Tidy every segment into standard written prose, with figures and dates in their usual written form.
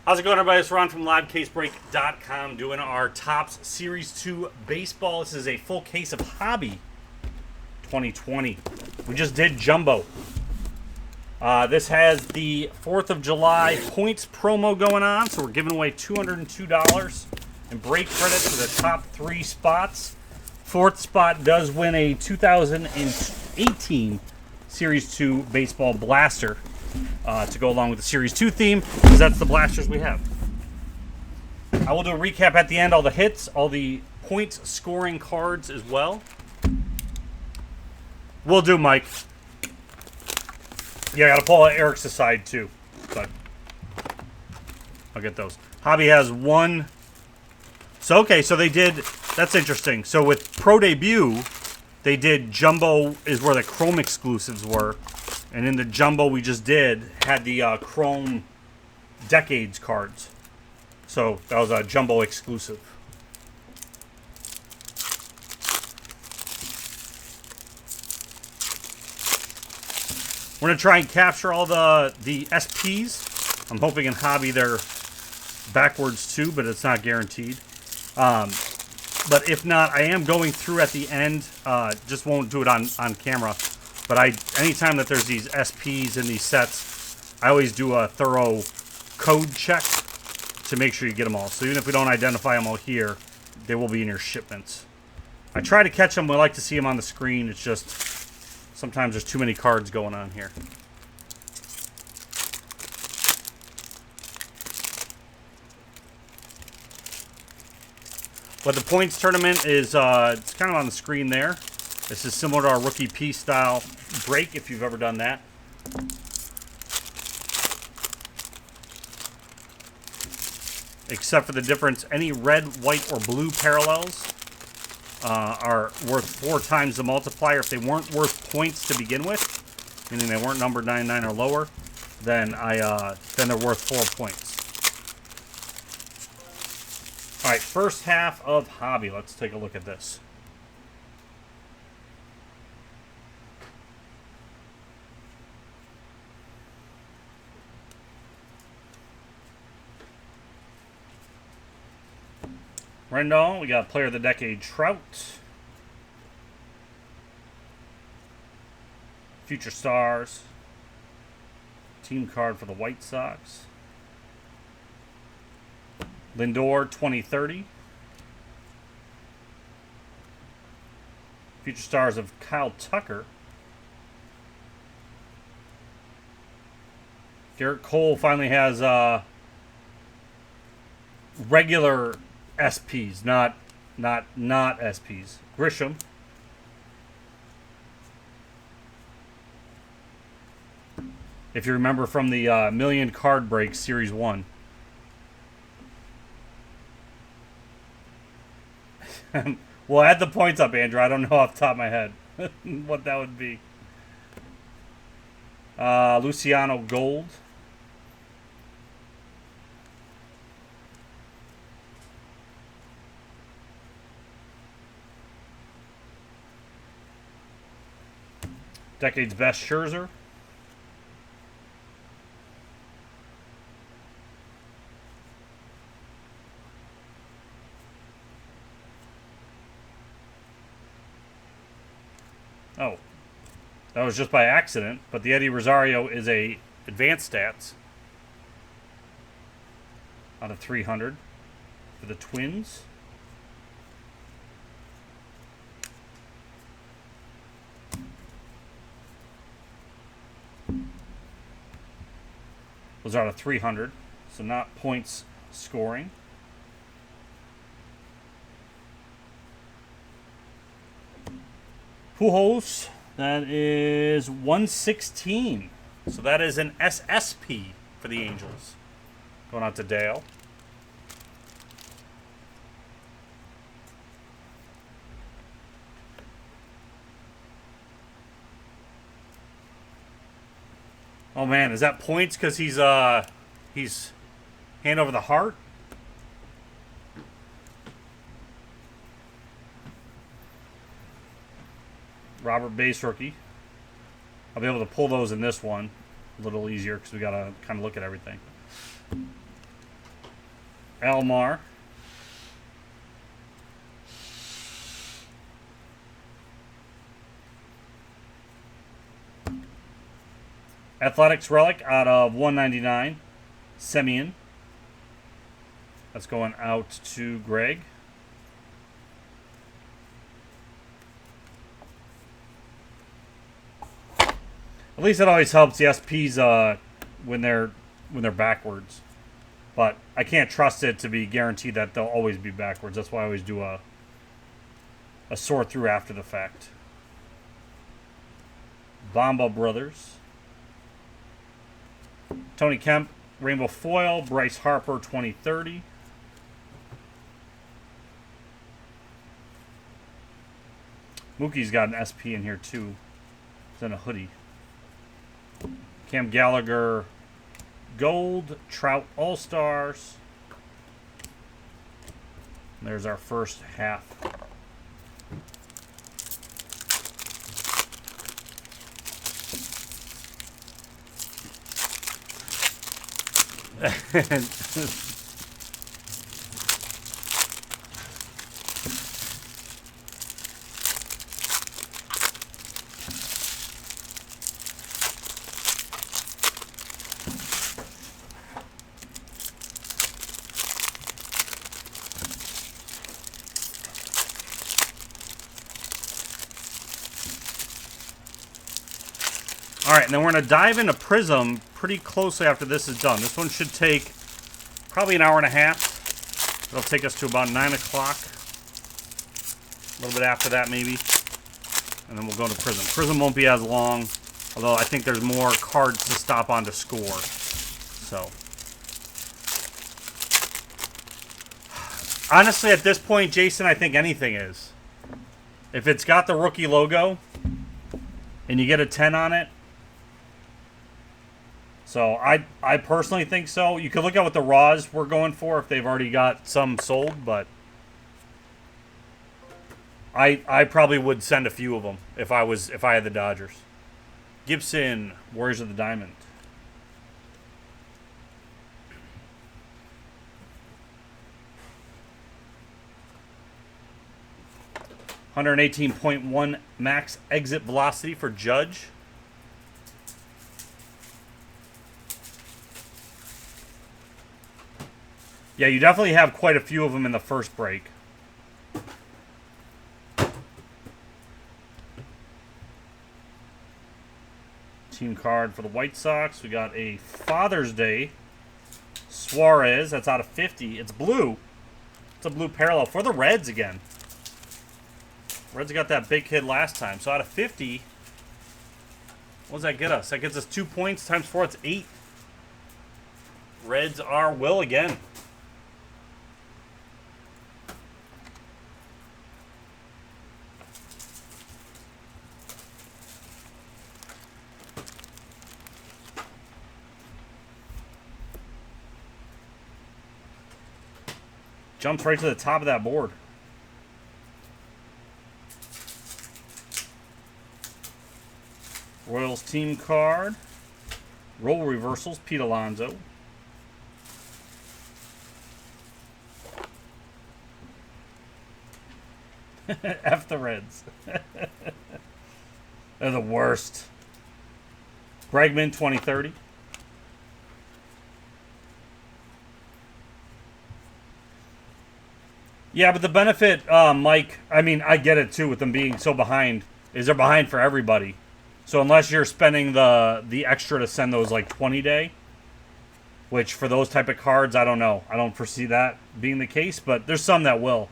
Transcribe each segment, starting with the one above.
How's it going, everybody? It's Ron from LiveCaseBreak.com doing our Topps Series 2 baseball. This is a full case of Hobby 2020. We just did Jumbo. This has the 4th of July points promo going on, so we're giving away $202 in break credit for the top 3 spots. 4th spot does win a 2018 Series 2 Baseball Blaster. To go along with the Series 2 theme, because that's the blasters we have. I will do a recap at the end, all the hits, all the points scoring cards as well. Will do, Mike. Yeah, I gotta pull Eric's aside too, but I'll get those. Hobby has one. So, okay, so they did, that's interesting. So with Pro Debut, they did Jumbo is where the Chrome exclusives were. And in the Jumbo we just did, had the Chrome Decades cards. So that was a Jumbo exclusive. We're going to try and capture all the SPs. I'm hoping in Hobby they're backwards too, but it's not guaranteed. But if not, I am going through at the end. Just won't do it on camera. But anytime that there's these SPs in these sets, I always do a thorough code check to make sure you get them all. So even if we don't identify them all here, they will be in your shipments. I try to catch them. We like to see them on the screen. It's just sometimes there's too many cards going on here. But the points tournament is it's kind of on the screen there. This is similar to our Rookie P style break, if you've ever done that. Except for the difference, any red, white, or blue parallels are worth 4 times the multiplier. If they weren't worth points to begin with, meaning they weren't numbered 99 or lower, then they're worth 4 points. All right, first half of Hobby. Let's take a look at this. Rendon, we got Player of the Decade Trout. Future Stars. Team card for the White Sox. Lindor 2030. Future Stars of Kyle Tucker. Garrett Cole finally has regular SPs, not SPs. Grisham. If you remember from the Million Card Break Series 1. Well, add the points up, Andrew. I don't know off the top of my head what that would be. Luciano Gold. Decade's Best Scherzer. Oh, that was just by accident, but the Eddie Rosario is a advanced stats out of 300 for the Twins. Those are out of 300, so not points scoring. Pujols, that is 116. So that is an SSP for the Angels. Going out to Dale. Oh man, is that points because he's hand over the heart? Robert Base rookie. I'll be able to pull those in this one a little easier because we got to kind of look at everything. Almar. Athletics relic out of 199. Semyon. That's going out to Greg. At least it always helps the SPs when they're backwards. But I can't trust it to be guaranteed that they'll always be backwards. That's why I always do a sort through after the fact. Bamba Brothers. Tony Kemp, Rainbow Foil. Bryce Harper, 2030. Mookie's got an SP in here too. It's in a hoodie. Cam Gallagher, Gold. Trout All-Stars. There's our first half. Alright, and then we're going to dive into Prism pretty closely after this is done. This one should take probably an hour and a half. It'll take us to about 9 o'clock. A little bit after that, maybe. And then we'll go to Prism. Prism won't be as long, although I think there's more cards to stop on to score. So, honestly, at this point, Jason, I think anything is. If it's got the rookie logo and you get a 10 on it, so I personally think so. You could look at what the Raws were going for if they've already got some sold, but I probably would send a few of them if I had the Dodgers. Gibson, Warriors of the Diamond. .118 max exit velocity for Judge. Yeah, you definitely have quite a few of them in the first break. Team card for the White Sox. We got a Father's Day Suarez. That's out of 50. It's blue. It's a blue parallel for the Reds again. Reds got that big hit last time. So out of 50, what does that get us? That gets us 2 points times 4. It's 8. Reds are Will again. Jumps right to the top of that board. Royals team card. Role reversals, Pete Alonso. F the Reds. They're the worst. Bregman, 2030. Yeah, but the benefit, Mike, I mean, I get it too with them being so behind, is they're behind for everybody. So unless you're spending the extra to send those like 20-day, which for those type of cards, I don't know. I don't foresee that being the case, but there's some that will.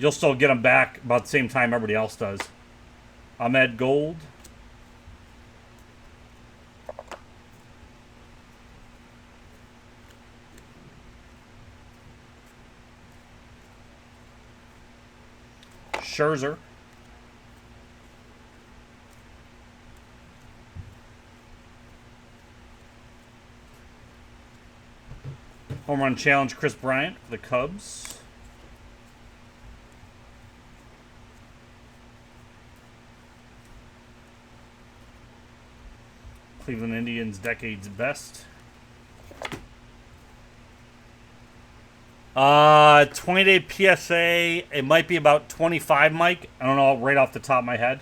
You'll still get them back about the same time everybody else does. Ahmed Gold. Scherzer. Home run challenge, Chris Bryant, the Cubs. Cleveland Indians, decade's best. 20-day PSA. It might be about 25, Mike. I don't know right off the top of my head.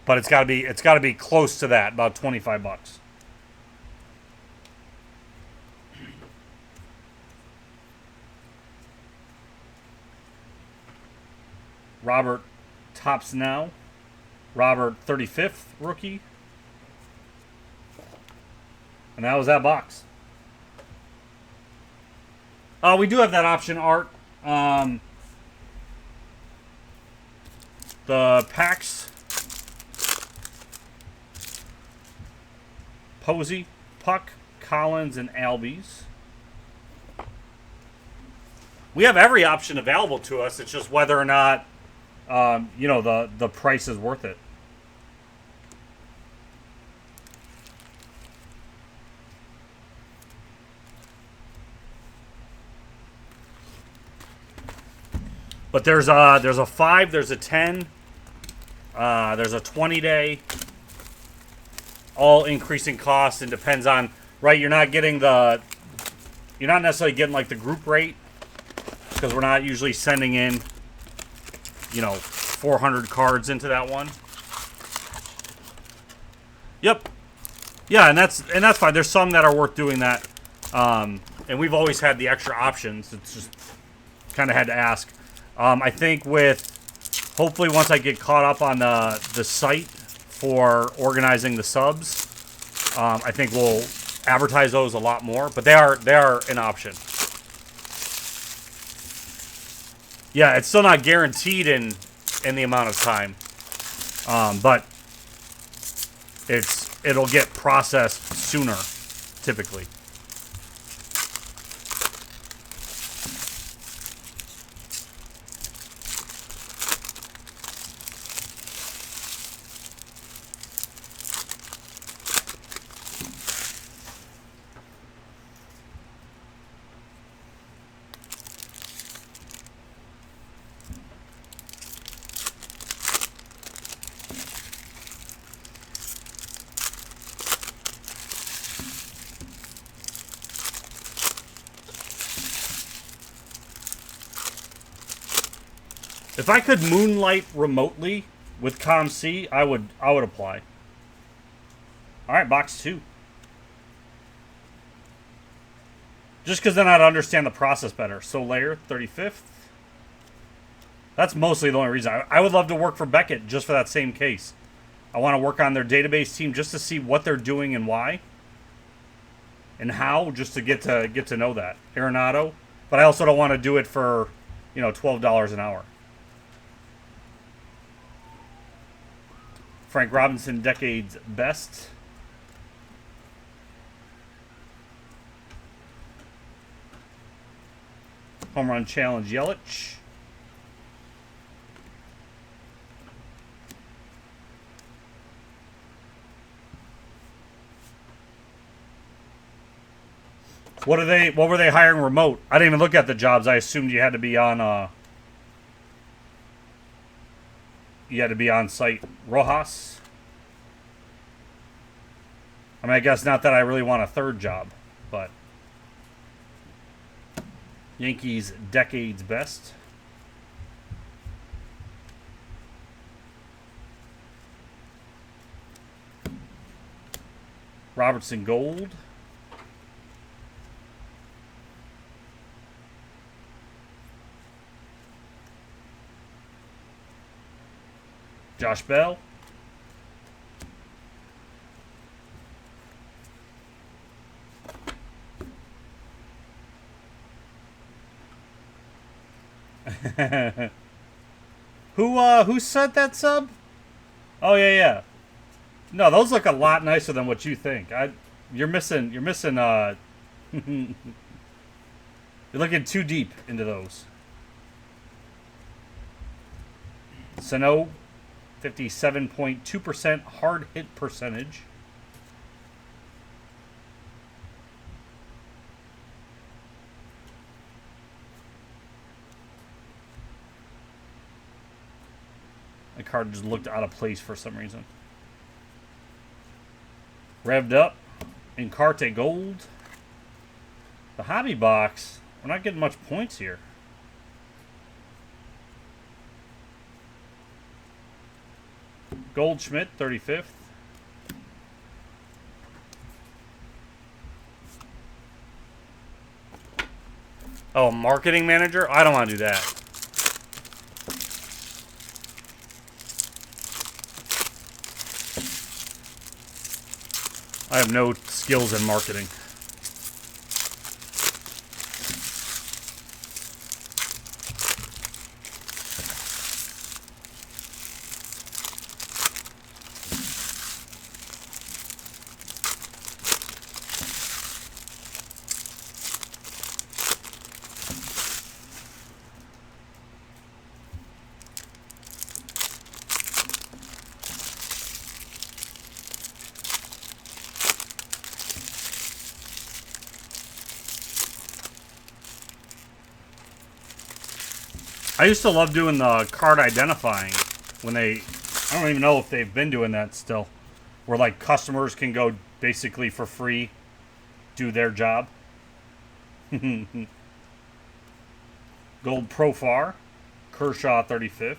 But it's got to be close to that, about 25 bucks. Robert Tops now. Robert 35th rookie. And that was that box. We do have that option, Art. The packs. Posey, Puck, Collins, and Albies. We have every option available to us. It's just whether or not, the price is worth it. But there's a 5, there's a 10, there's a 20-day. All increasing costs, and depends on, right, you're not necessarily getting like the group rate, because we're not usually sending in 400 cards into that one. Yep. Yeah, and that's fine. There's some that are worth doing that, and we've always had the extra options. It's just kind of had to ask. I think hopefully once I get caught up on the site for organizing the subs, I think we'll advertise those a lot more, but they are an option. Yeah, it's still not guaranteed in the amount of time, but it'll get processed sooner, typically. If I could moonlight remotely with ComC, I would apply. All right, box 2. Just because then I'd understand the process better. So Layer 35th. That's mostly the only reason. I would love to work for Beckett just for that same case. I want to work on their database team just to see what they're doing and why. And how, just to get to know that. Arenado. But I also don't want to do it for, $12 an hour. Frank Robinson, Decades Best. Home Run Challenge, Yelich. What were they hiring remote? I didn't even look at the jobs. I assumed you had to be on site. Rojas. I mean, I guess not that I really want a third job, but Yankees Decades Best. Robertson Gold. Josh Bell. Who sent that sub? Oh yeah. No, those look a lot nicer than what you think. You're missing you're looking too deep into those. Sano, 57.2% hard hit percentage. The card just looked out of place for some reason. Revved Up, Encarte Gold. The hobby box, we're not getting much points here. Goldschmidt, 35th. Oh, marketing manager? I don't want to do that. I have no skills in marketing. I used to love doing the card identifying when I don't even know if they've been doing that still, where like customers can go basically for free, do their job. Gold Profar, Kershaw 35th.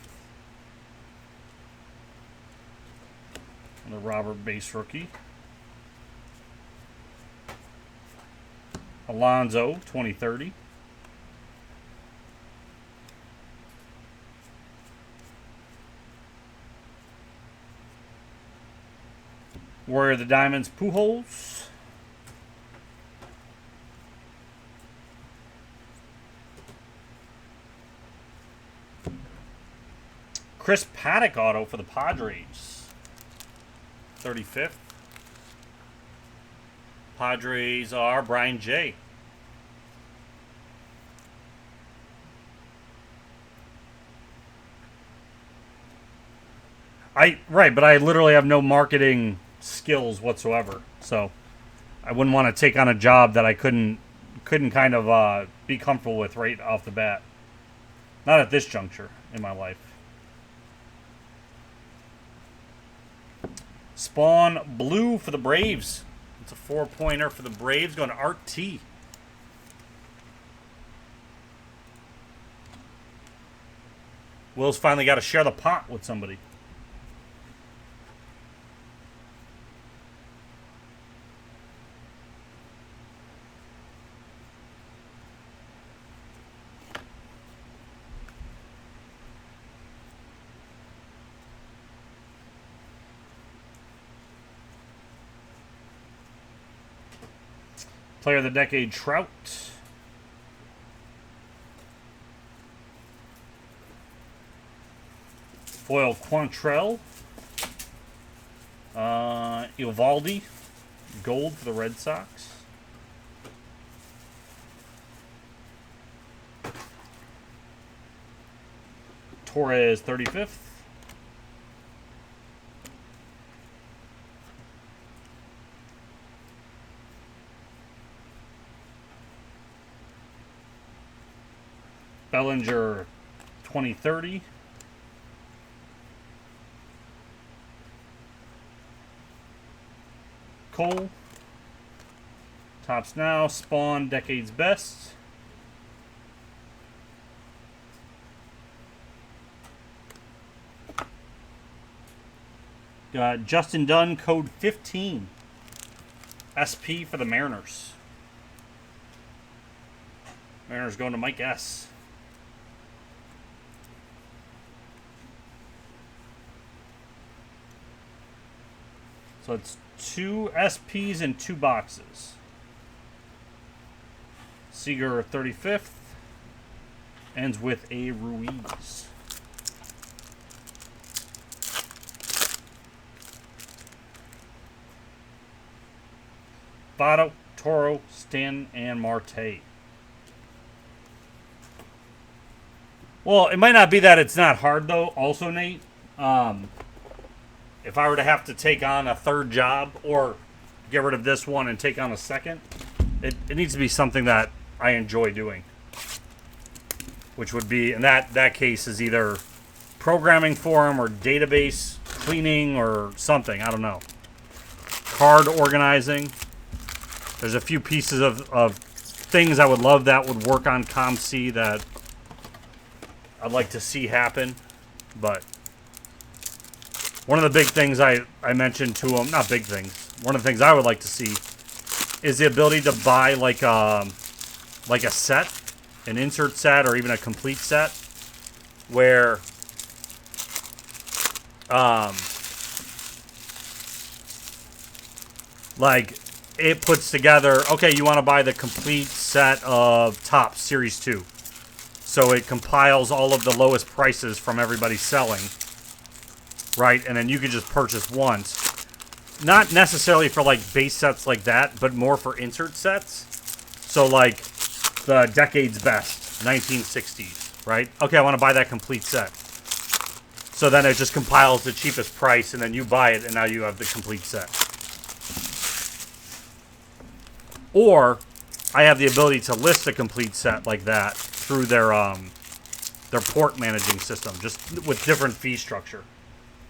And the Robert base rookie. Alonso 2030. Warrior of the Diamonds, Pujols. Chris Paddock auto for the Padres. 35th. Padres are Brian J. Right, but I literally have no marketing skills whatsoever, so I wouldn't want to take on a job that I couldn't kind of be comfortable with right off the bat. Not at this juncture in my life. Spawn Blue for the Braves. It's a 4-pointer for the Braves, going to Art T. Will's finally got to share the pot with somebody. Player of the Decade, Trout. Foil Quantrill. Eovaldi. Gold for the Red Sox. Torres, 35th. Bellinger, 2030. Cole. Tops now. Spawn, Decade's Best. Got Justin Dunn, code 15. SP for the Mariners. Mariners going to Mike S. So it's 2 SPs and 2 boxes. Seager, 35th. Ends with a Ruiz. Votto, Toro, Stan, and Marte. Well, it might not be that it's not hard, though, also, Nate. If I were to have to take on a third job or get rid of this one and take on a second, it needs to be something that I enjoy doing. Which would be, in that case, is either programming for them or database cleaning or something. I don't know. Card organizing. There's a few pieces of things I would love that would work on COMC that I'd like to see happen. But one of the big things I mentioned to him, not big things, one of the things I would like to see is the ability to buy like a set, an insert set, or even a complete set, where like it puts together, okay, you want to buy the complete set of Topps Series 2. So it compiles all of the lowest prices from everybody selling, right? And then you can just purchase once. Not necessarily for like base sets like that, but more for insert sets. So like the Decade's Best, 1960s, right? Okay, I want to buy that complete set. So then it just compiles the cheapest price, and then you buy it, and now you have the complete set. Or I have the ability to list a complete set like that through their port managing system, just with different fee structure.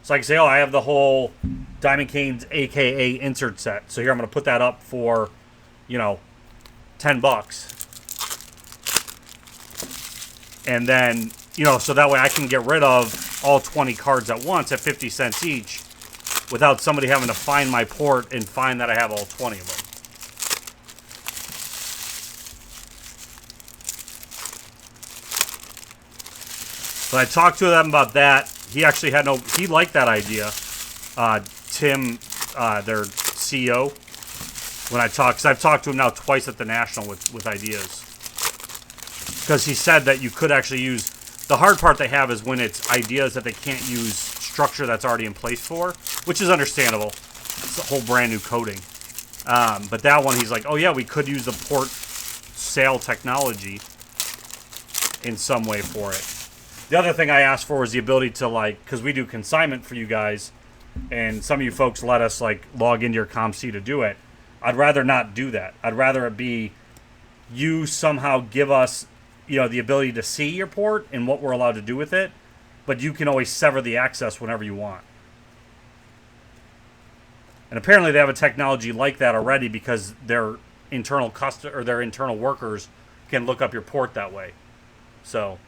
So I can say, oh, I have the whole Diamond Canes AKA insert set. So here I'm going to put that up for, you know, $10. And then, you know, so that way I can get rid of all 20 cards at once at 50 cents each without somebody having to find my port and find that I have all 20 of them. So I talked to them about that. He actually had he liked that idea. Tim, their CEO, when I talked, because I've talked to him now twice at the National with ideas. Because he said that you could actually use, the hard part they have is when it's ideas that they can't use structure that's already in place for, which is understandable. It's a whole brand new coding. But that one, he's like, oh yeah, we could use the port sale technology in some way for it. The other thing I asked for was the ability to, like, because we do consignment for you guys, and some of you folks let us, like, log into your COMC to do it. I'd rather not do that. I'd rather it be you somehow give us, you know, the ability to see your port and what we're allowed to do with it, but you can always sever the access whenever you want. And apparently they have a technology like that already because their internal their internal workers can look up your port that way. So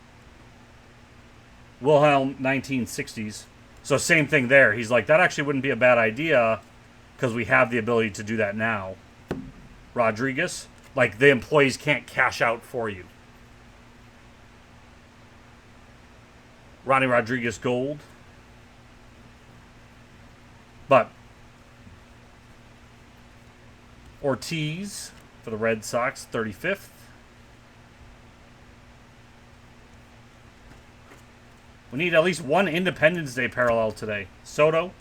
Wilhelm 1960s. So same thing there. He's like, that actually wouldn't be a bad idea because we have the ability to do that now. Rodriguez, like the employees can't cash out for you. Ronnie Rodriguez Gold. But Ortiz for the Red Sox, 35th. We need at least one Independence Day parallel today. Soto.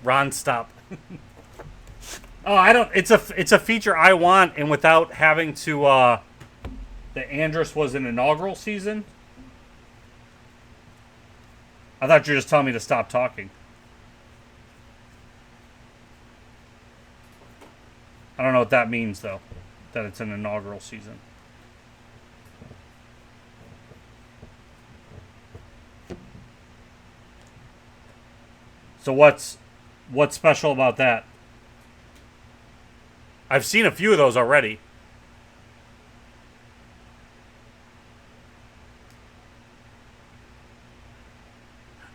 Ron, stop. Oh, I don't. It's a feature I want, and without having to. The Andrus was an inaugural season. I thought you were just telling me to stop talking. I don't know what that means though. That it's an inaugural season. So what's special about that? I've seen a few of those already.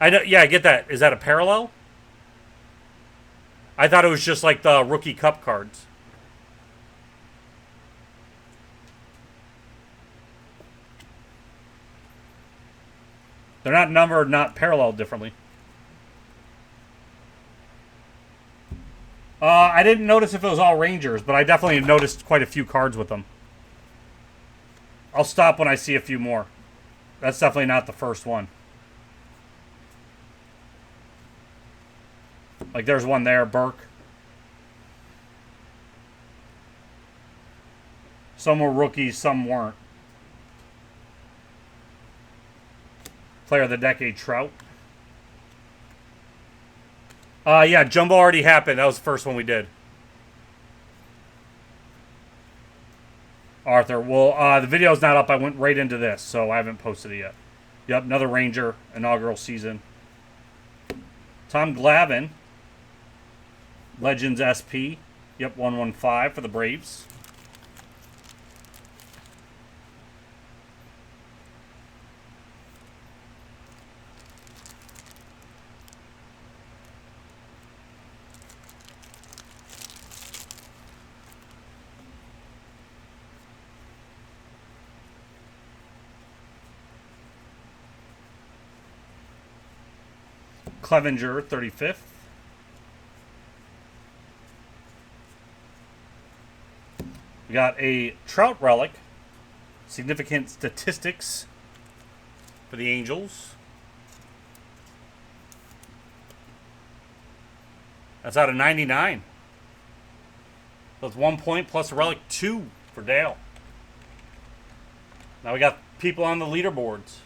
Yeah, I get that. Is that a parallel? I thought it was just like the Rookie Cup cards. They're not numbered, not paralleled differently. I didn't notice if it was all Rangers, but I definitely noticed quite a few cards with them. I'll stop when I see a few more. That's definitely not the first one. Like there's one there, Burke. Some were rookies, some weren't. Player of the Decade, Trout. Yeah, Jumbo already happened. That was the first one we did. Arthur. Well, the video's not up. I went right into this, so I haven't posted it yet. Yep, another Ranger, inaugural season. Tom Glavine. Legends SP. Yep, 115 for the Braves. Clevenger, 35th. We got a Trout relic. Significant statistics for the Angels. That's out of 99. So it's 1 point plus a relic 2 for Dale. Now we got people on the leaderboards.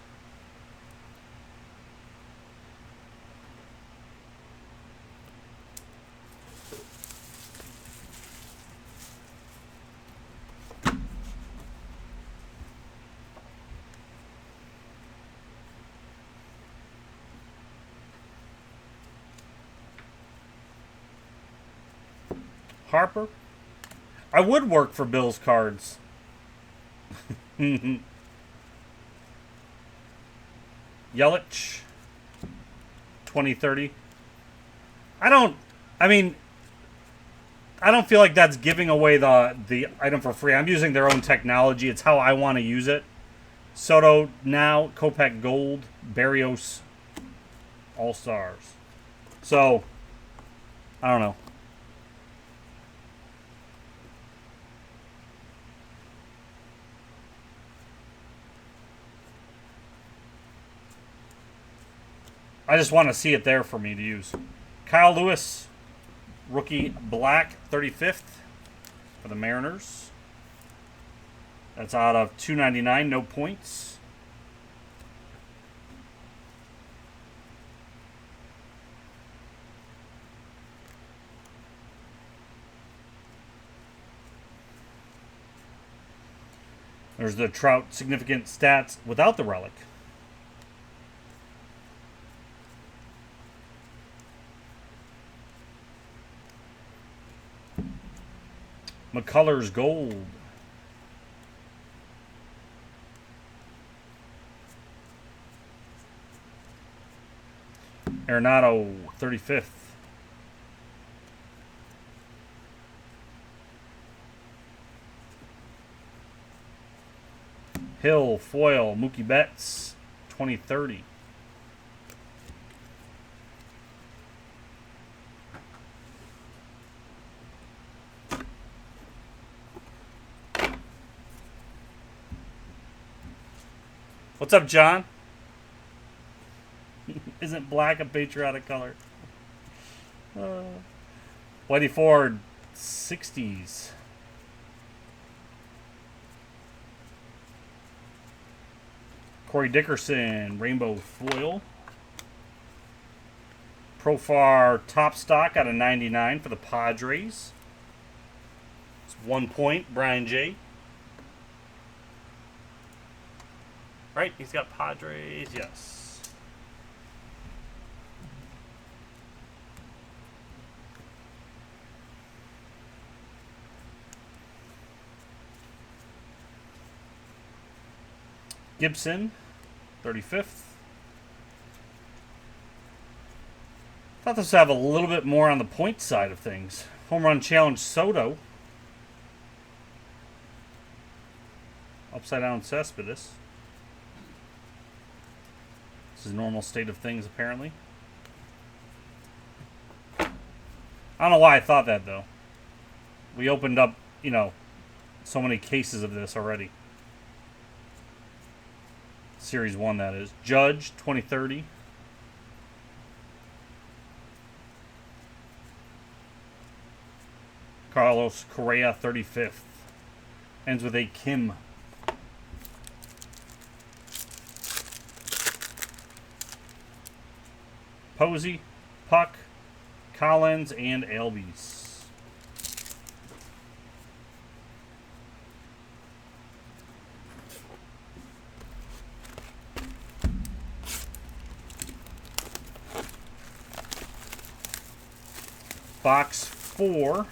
Harper. I would work for Bill's cards. Yelich. $20.30. I don't feel like that's giving away the item for free. I'm using their own technology. It's how I want to use it. Soto now, Kopech Gold, Barrios All-Stars. So, I don't know. I just want to see it there for me to use. Kyle Lewis, rookie black, 35th for the Mariners. That's out of 299, no points. There's the Trout significant stats without the relic. McCullers Gold. Arenado, 35th. Hill, foil, Mookie Betts, 2030. What's up, John? Isn't black a patriotic color? Whitey Ford, 60s. Corey Dickerson, rainbow foil. Profar top stock out of 99 for the Padres. It's 1 point, Brian J. Right, he's got Padres, yes. Gibson, 35th. Thought this would have a little bit more on the point side of things. Home run challenge Soto. Upside down Cespedes. This is a normal state of things, apparently. I don't know why I thought that, though. We opened up, you know, so many cases of this already. Series 1, that is. Judge, 2030. Carlos Correa, 35th. Ends with a Kim. Posey, Puck, Collins, and Albies. Box 4.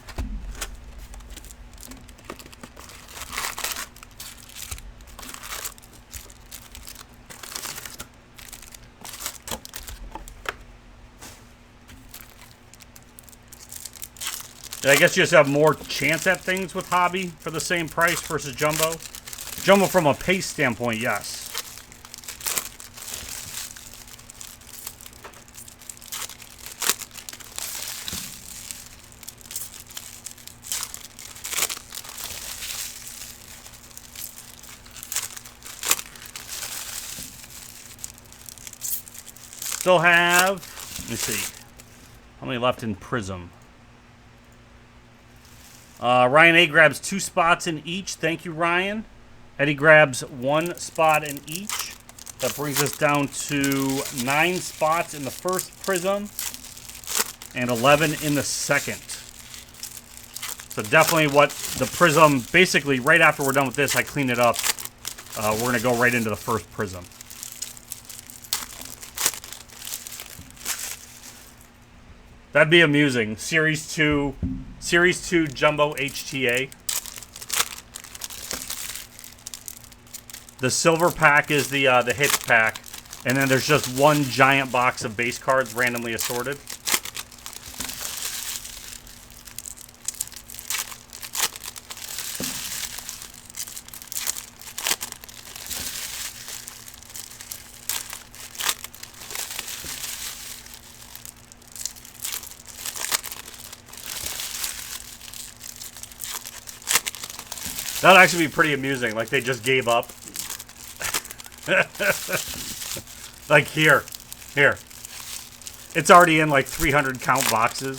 I guess you just have more chance at things with Hobby for the same price versus Jumbo. Jumbo from a pace standpoint, yes. Still have, let me see, how many left in Prism? Ryan A grabs 2 spots in each. Thank you, Ryan. Eddie grabs 1 spot in each. That brings us down to 9 spots in the first Prism and 11 in the second. So definitely what the Prism, basically right after we're done with this, I clean it up. We're going to go right into the first Prism. That'd be amusing. Series 2 Jumbo HTA. The silver pack is the hits pack, and then there's just 1 giant box of base cards randomly assorted. That'd actually be pretty amusing. Like they just gave up. Like here. It's already in like 300 count boxes.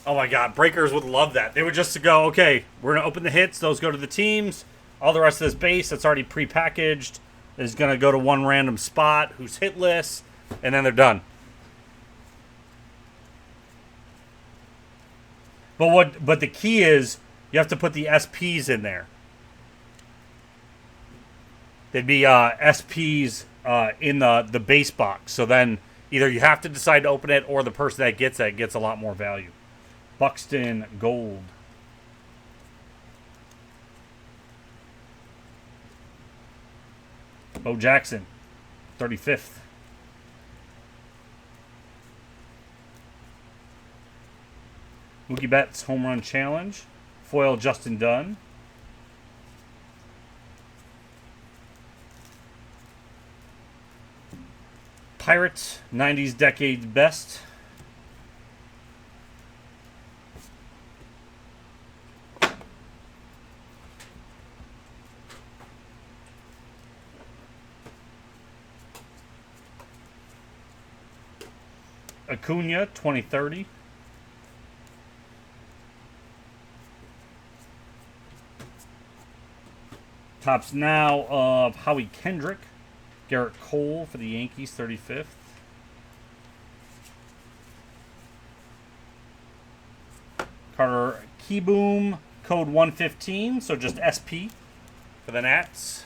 Oh my God, Breakers would love that. They would just go, okay, we're gonna open the hits. Those go to the teams. All the rest of this base that's already pre-packaged is going to go to 1 random spot who's hitless, and then they're done. But the key is you have to put the SPs in there. There'd be SPs in the base box. So then either you have to decide to open it or the person that gets it gets a lot more value. Buxton Gold. Bo Jackson, 35th. Mookie Betts, Home Run Challenge. Foil, Justin Dunn. Pirates, 90s Decades Best. Acuna, 2030. Tops now of Howie Kendrick. Garrett Cole for the Yankees, 35th. Carter Kieboom, code 115, so just SP for the Nats.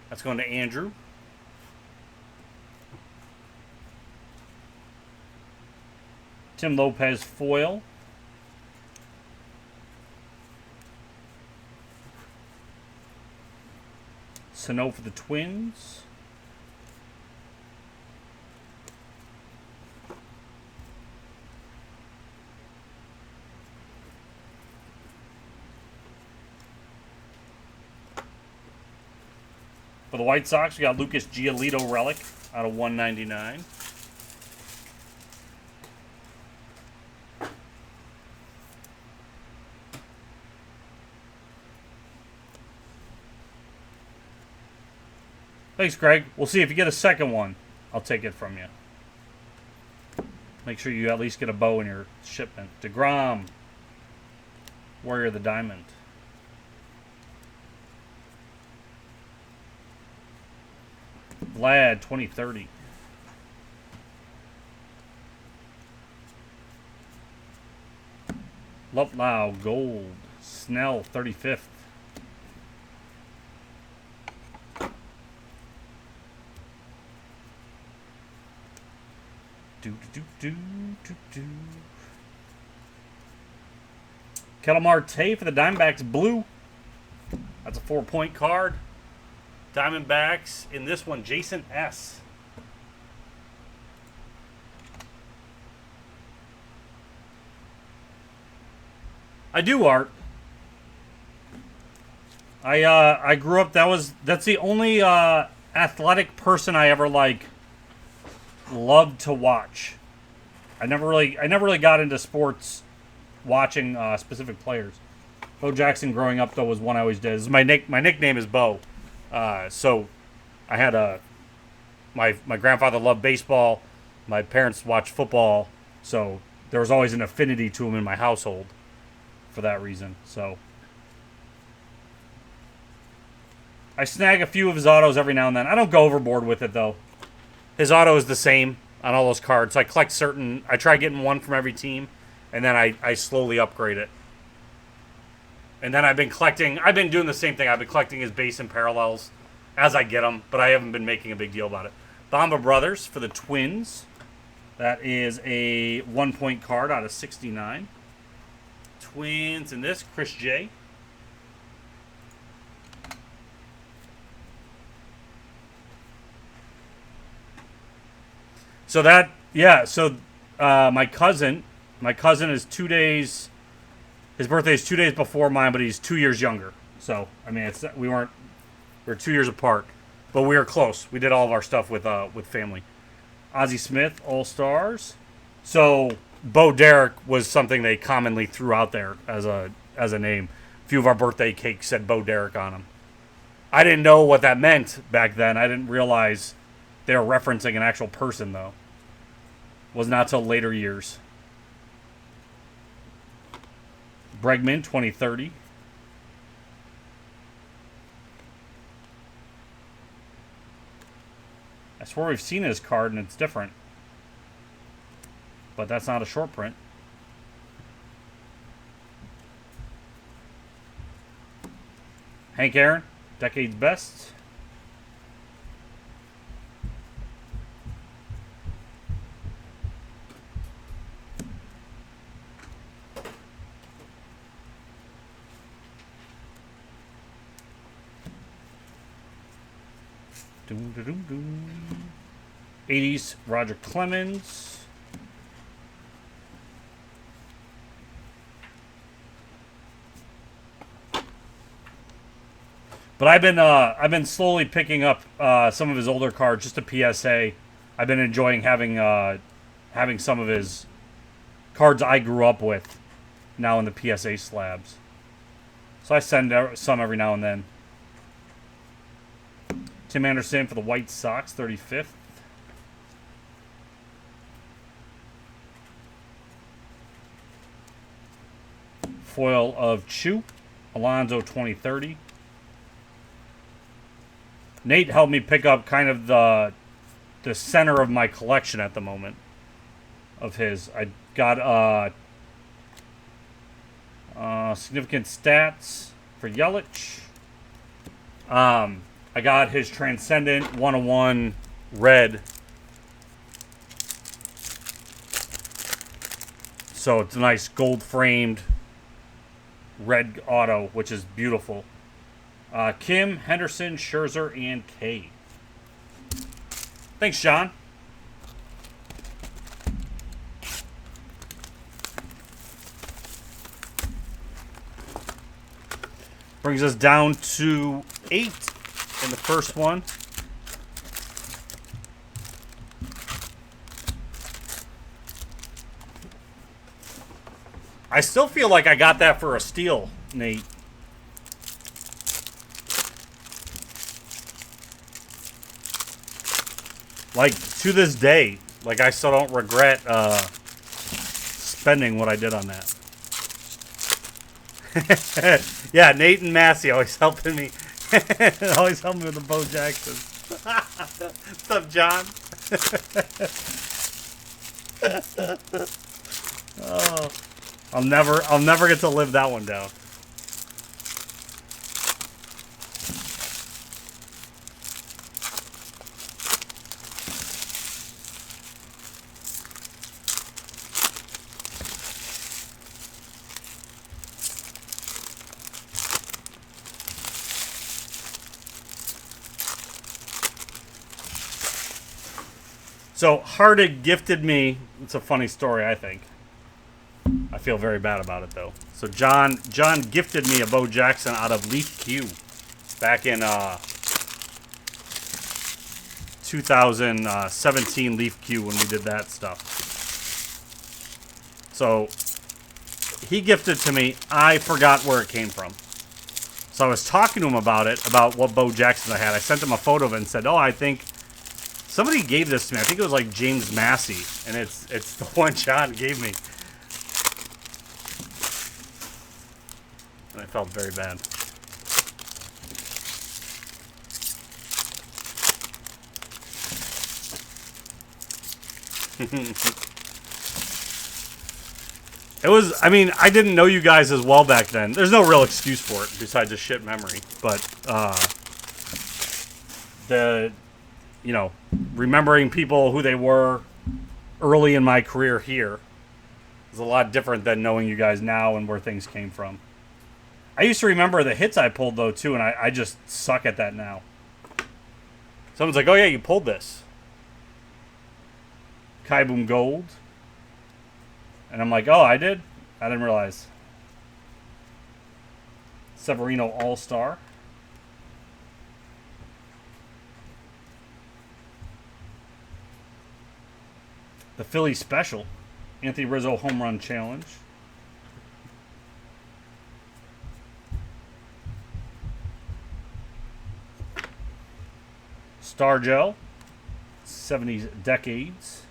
That's going to Andrew. Tim Lopez foil. Sano for the Twins. For the White Sox, we got Lucas Giolito relic out of 199. Thanks, Greg. We'll see if you get a second one. I'll take it from you. Make sure you at least get a bow in your shipment. DeGrom. Warrior of the Diamond. Vlad, 2030. Luplow, gold. Snell, 35th. Ketel Marte for the Diamondbacks, blue. That's a 4-point card. Diamondbacks in this one, Jason S. I do, Art. I grew up. That's the only athletic person I ever loved to watch. I never really got into sports watching specific players. Bo Jackson growing up though was one I always did. This is my nickname is Bo. So I had my grandfather loved baseball. My parents watched football, so there was always an affinity to him in my household for that reason. So I snag a few of his autos every now and then. I don't go overboard with it though. His auto is the same on all those cards. So I collect certain. I try getting one from every team, and then I slowly upgrade it. And then I've been doing the same thing. I've been collecting his base and parallels as I get them, but I haven't been making a big deal about it. Bamba Brothers for the Twins. That is a 1-point card out of 69. Twins in this, Chris J. So my cousin is 2 days. His birthday is 2 days before mine, but he's 2 years younger. So I mean, we were 2 years apart, but we were close. We did all of our stuff with family. Ozzie Smith, All Stars. So Bo Derek was something they commonly threw out there as a name. A few of our birthday cakes said Bo Derek on them. I didn't know what that meant back then. I didn't realize they were referencing an actual person though. Was not till later years. Bregman, 2030. I swear we've seen his card and it's different. But that's not a short print. Hank Aaron, Decade's Best. Doom, doom, doom, doom. 80s Roger Clemens. But I've been slowly picking up some of his older cards, just a PSA. I've been enjoying having some of his cards I grew up with now in the PSA slabs. So I send some every now and then. Tim Anderson for the White Sox, 35th. Foil of Chu, Alonso, 2030. Nate helped me pick up kind of the center of my collection at the moment of his. I got significant stats for Yelich. I got his Transcendent 101 red. So it's a nice gold framed red auto, which is beautiful. Kim, Henderson, Scherzer, and K. Thanks, John. Brings us down to 8 in the first one. I still feel like I got that for a steal, Nate. Like, to this day, like, I still don't regret spending what I did on that. Yeah, Nate and Massey always helping me. Always helping me with the Bo Jackson. What's up, John? Oh, I'll never get to live that one down. So Hardig gifted me. It's a funny story, I think. I feel very bad about it though. So John gifted me a Bo Jackson out of Leaf Q back in 2017 Leaf Q when we did that stuff. So he gifted to me. I forgot where it came from. So I was talking to him about it, about what Bo Jackson I had. I sent him a photo of it and said, "Oh, I think somebody gave this to me. I think it was like James Massey, and it's the one John gave me." And I felt very bad. It was, I mean, I didn't know you guys as well back then. There's no real excuse for it besides a shit memory. But, remembering people who they were early in my career here is a lot different than knowing you guys now and where things came from. I used to remember the hits I pulled, though, too, and I just suck at that now. Someone's like, "Oh, yeah, you pulled this." Kai Boom Gold. And I'm like, "Oh, I did? I didn't realize." Severino All-Star. The Philly Special. Anthony Rizzo Home Run Challenge. Star Gel. 70s Decades.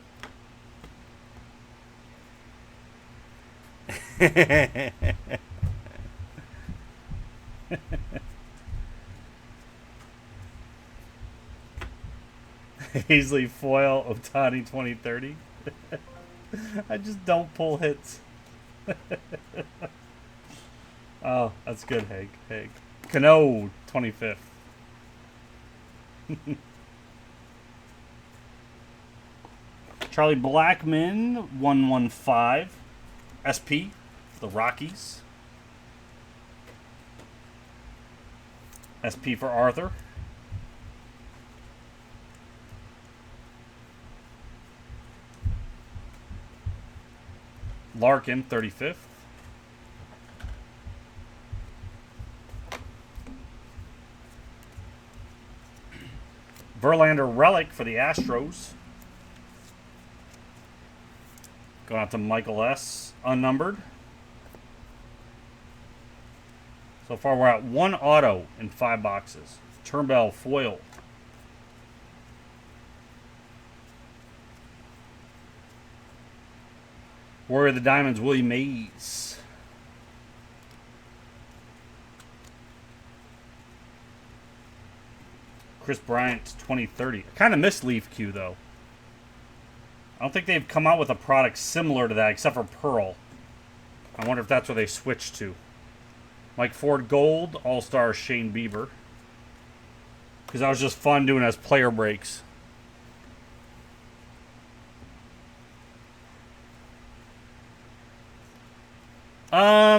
Hazley Foil Ohtani 2030. I just don't pull hits. Oh, that's good, Haig. Cano 25th. Charlie Blackmon 115. SP. The Rockies. SP for Arthur. Larkin, 35th. Verlander Relic for the Astros. Going out to Michael S. Unnumbered. So far, we're at 1 auto in 5 boxes. Turnbull Foil. Warrior of the Diamonds, Willie Mays. Chris Bryant, 2030. I kind of missed Leaf Q, though. I don't think they've come out with a product similar to that, except for Pearl. I wonder if that's what they switched to. Mike Ford Gold, All-Star Shane Bieber. Because that was just fun doing as player breaks.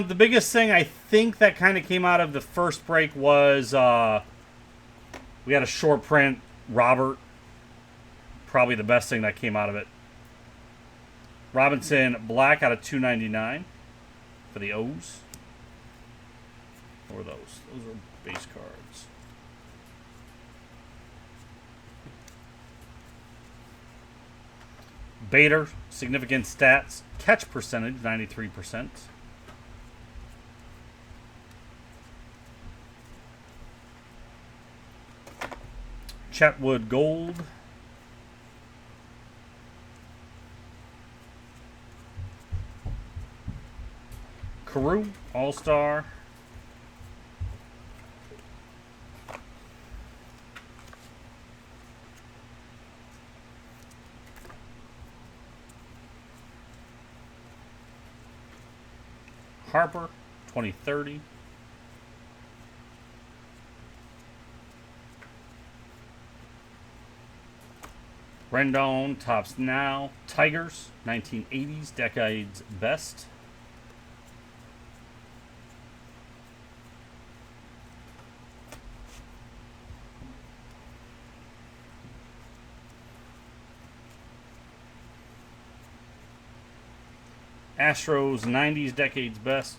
The biggest thing I think that kind of came out of the first break was we had a short print Robert. Probably the best thing that came out of it. Robinson Black out of 299 for the O's. What were those? Those are base cards. Bader, significant stats. Catch percentage, 93%. Chatwood Gold. Carew, All-Star. Harper, 2030. Rendon, Tops Now. Tigers, 1980s, Decade's Best. Astros 90s Decades Best.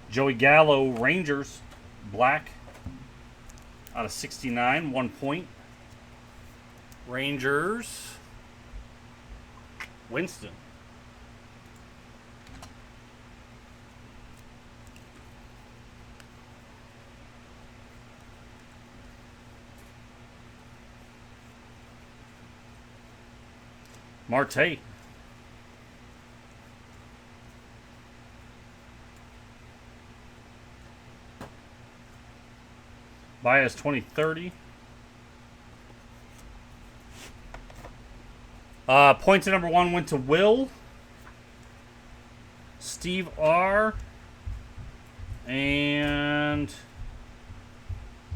Joey Gallo, Rangers, black, out of 69, 1 point. Rangers, Winston. Marte. Baez 2030. Points to number 1 went to Will. Steve R. And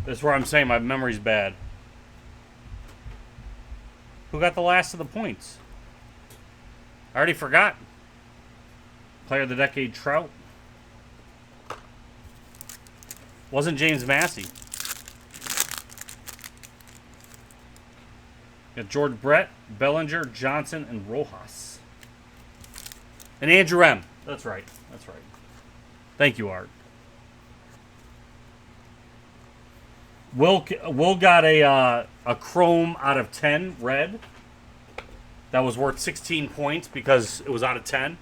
this is where I'm saying my memory's bad. Who got the last of the points? I already forgot. Player of the Decade, Trout. Wasn't James Massey. Got George Brett, Bellinger, Johnson, and Rojas. And Andrew M. That's right. That's right. Thank you, Art. Will got a chrome out of 10 red. That was worth 16 points because it was out of 10.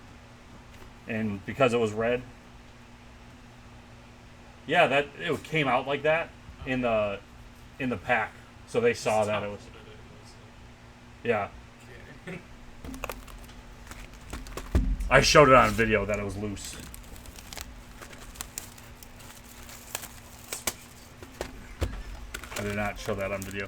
And because it was red. Yeah, that it came out like that in the pack. So they saw that it was. Yeah. I showed it on video that it was loose. I did not show that on video.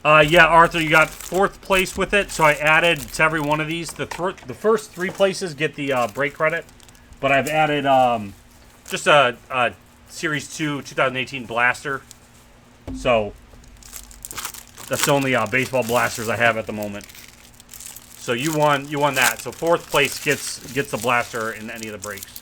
Yeah, Arthur, you got 4th place with it, so I added to every one of these. The first 3 places get the break credit, but I've added just a Series 2 2018 blaster. So that's the only baseball blasters I have at the moment. So you won that. So 4th place gets the blaster in any of the breaks.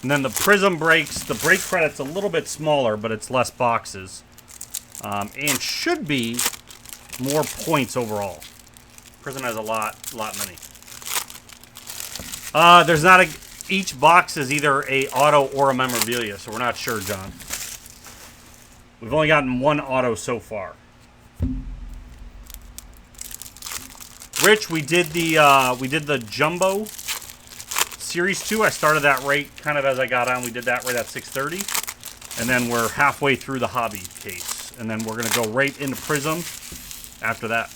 And then the Prism breaks, the break credit's a little bit smaller, but it's less boxes. And should be more points overall. Prism has a lot many. There's not each box is either a auto or a memorabilia, so we're not sure, John. We've only gotten 1 auto so far. Rich, we did the Jumbo Series 2, I started that right kind of as I got on. We did that right at 6:30. And then we're halfway through the hobby case. And then we're going to go right into Prism after that.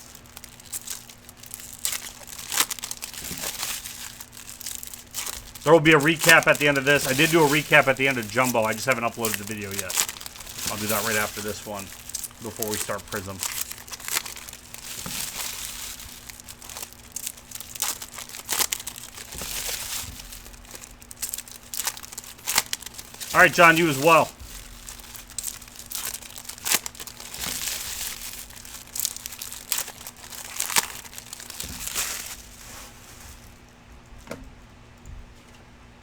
There will be a recap at the end of this. I did do a recap at the end of Jumbo. I just haven't uploaded the video yet. I'll do that right after this one before we start Prism. All right, John, you as well.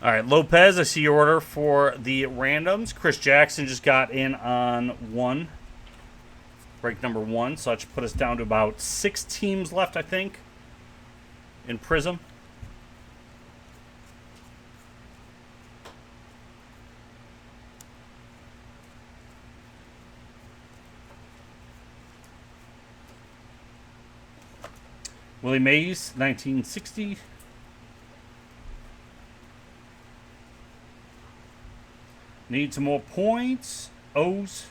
All right, Lopez, I see your order for the randoms. Chris Jackson just got in on 1. Break number 1, so that should put us down to about 6 teams left, I think, in Prism. Willie Mays, 1960. Need some more points. O's.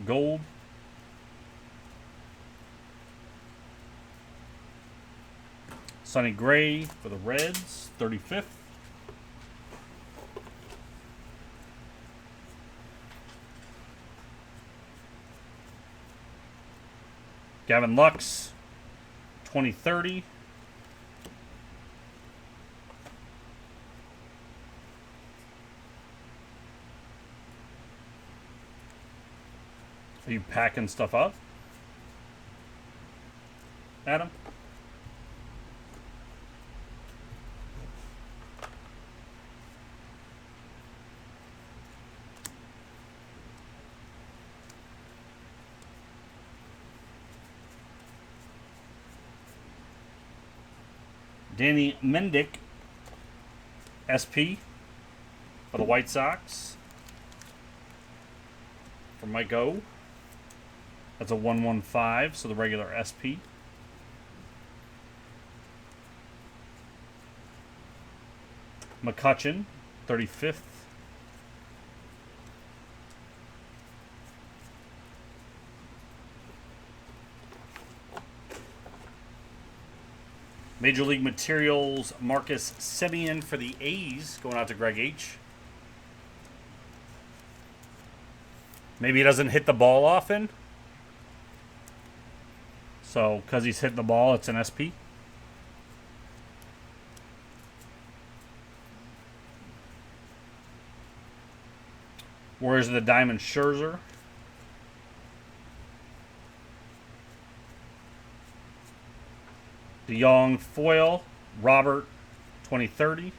Gold. Sonny Gray for the Reds, 35th. Gavin Lux, 2030. Are you packing stuff up, Adam? Danny Mendick, SP for the White Sox. For Mike O. That's a 115, so the regular SP. McCutchen, 35th. Major League Materials, Marcus Semien for the A's, going out to Greg H. Maybe he doesn't hit the ball often. So, because he's hitting the ball, it's an SP. Warriors of the Diamond, Scherzer. DeYoung foil, Robert, 2030.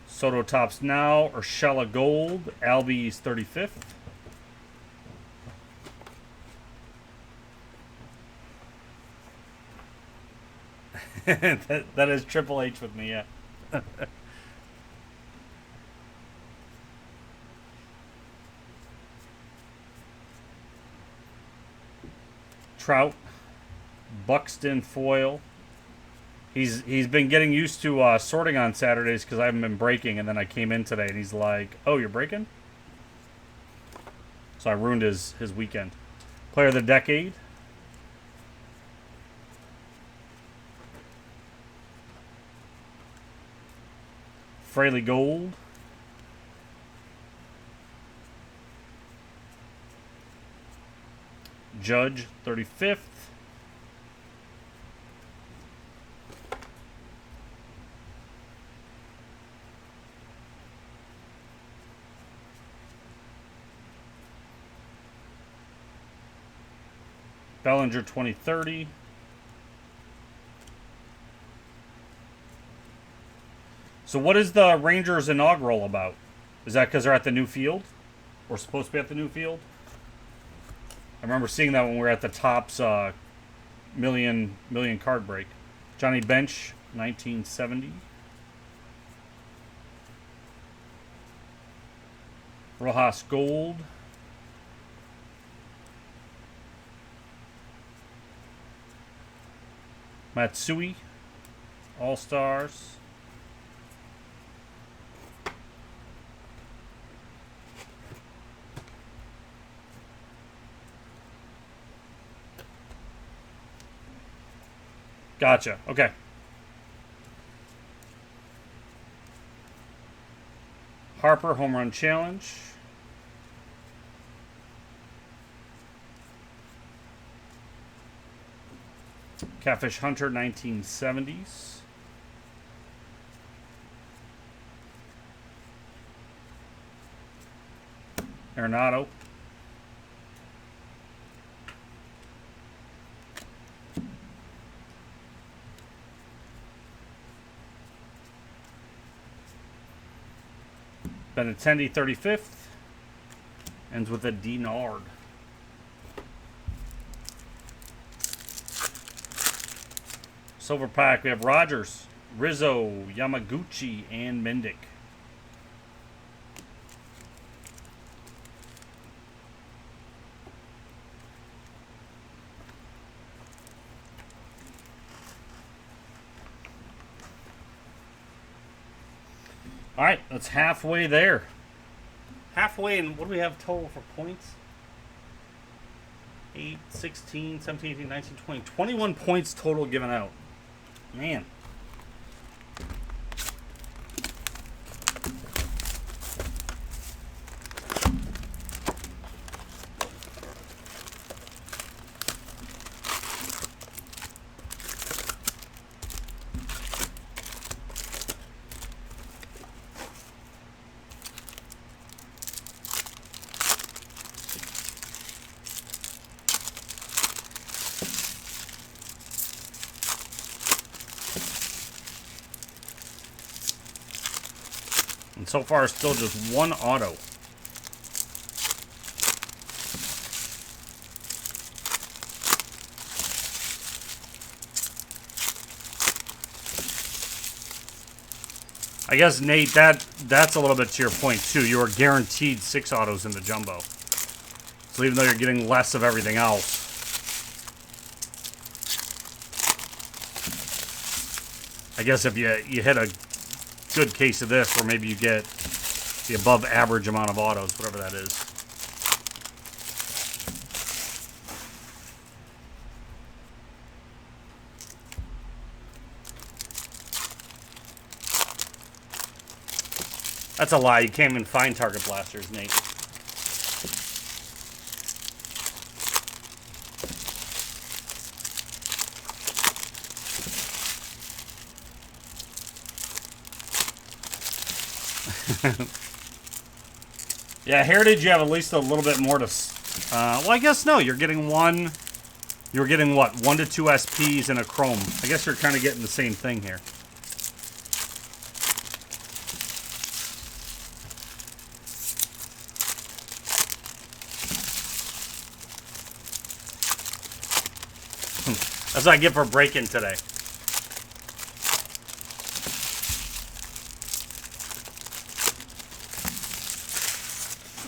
Soto Tops Now, Urshela Gold, Albies 35th. that is Triple H with me, yeah. Trout, Buxton foil. He's been getting used to sorting on Saturdays because I haven't been breaking, and then I came in today and he's like, "Oh, you're breaking?" So I ruined his weekend. Player of the Decade. Fraley Gold. Judge, 35th. Bellinger, 2030. So what is the Rangers inaugural about? Is that because they're at the new field? Or supposed to be at the new field? I remember seeing that when we were at the Topps million card break. Johnny Bench, 1970. Rojas Gold. Matsui, All-Stars. Gotcha. Okay. Harper, Home Run Challenge. Catfish Hunter, 1970s. Arenado. Benintendi, 35th. Ends with a Dinard. Silver pack, we have Rogers, Rizzo, Yamaguchi, and Mendick. All right, that's halfway there. Halfway, and what do we have total for points? 8, 16, 17, 18, 19, 20. 21 points total given out. Man. And so far, still just one auto. I guess, Nate, that's a little bit to your point, too. You are guaranteed 6 autos in the jumbo. So even though you're getting less of everything else, I guess if you hit a good case of this, where maybe you get the above average amount of autos, whatever that is. That's a lie. You can't even find target blasters, Nate. Yeah, Heritage, you have at least a little bit more to... well, I guess no. You're getting one... You're getting, what, 1 to 2 SPs and a Chrome. I guess you're kind of getting the same thing here. That's what I get for break-in today.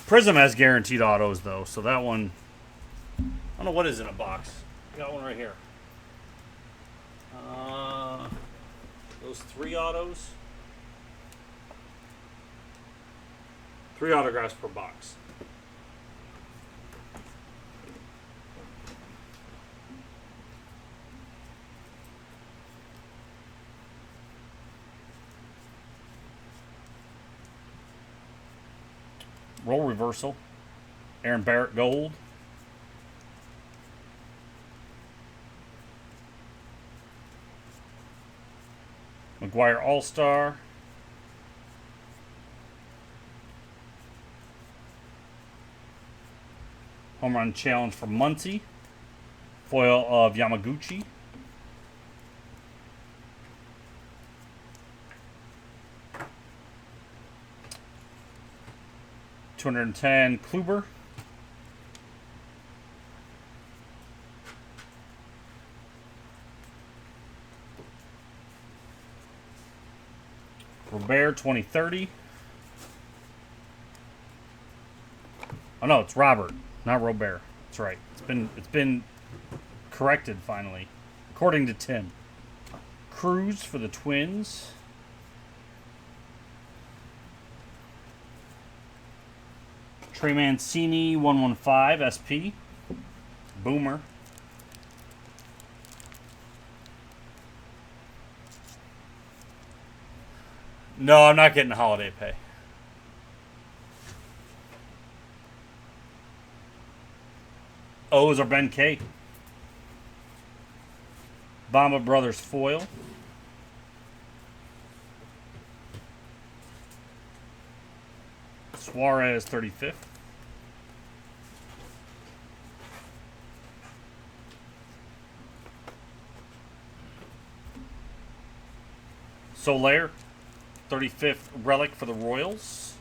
Prism has guaranteed autos, though, so that one... I don't know what is in a box. Got one right here. Those 3 autos. 3 autographs per box. Roll reversal. Aaron Barrett gold. McGuire All-Star. Home run challenge for Muncy. Foil of Yamaguchi. .210 Kluber. Robert 2030. Oh no, it's Robert, not Robert. That's right. It's been corrected finally, according to Tim. Cruz for the Twins. Trey Mancini 115 SP. Boomer. No, I'm not getting holiday pay. O's are Ben K. Bamba Brothers foil. Suarez 35th. Soler 35th relic for the Royals.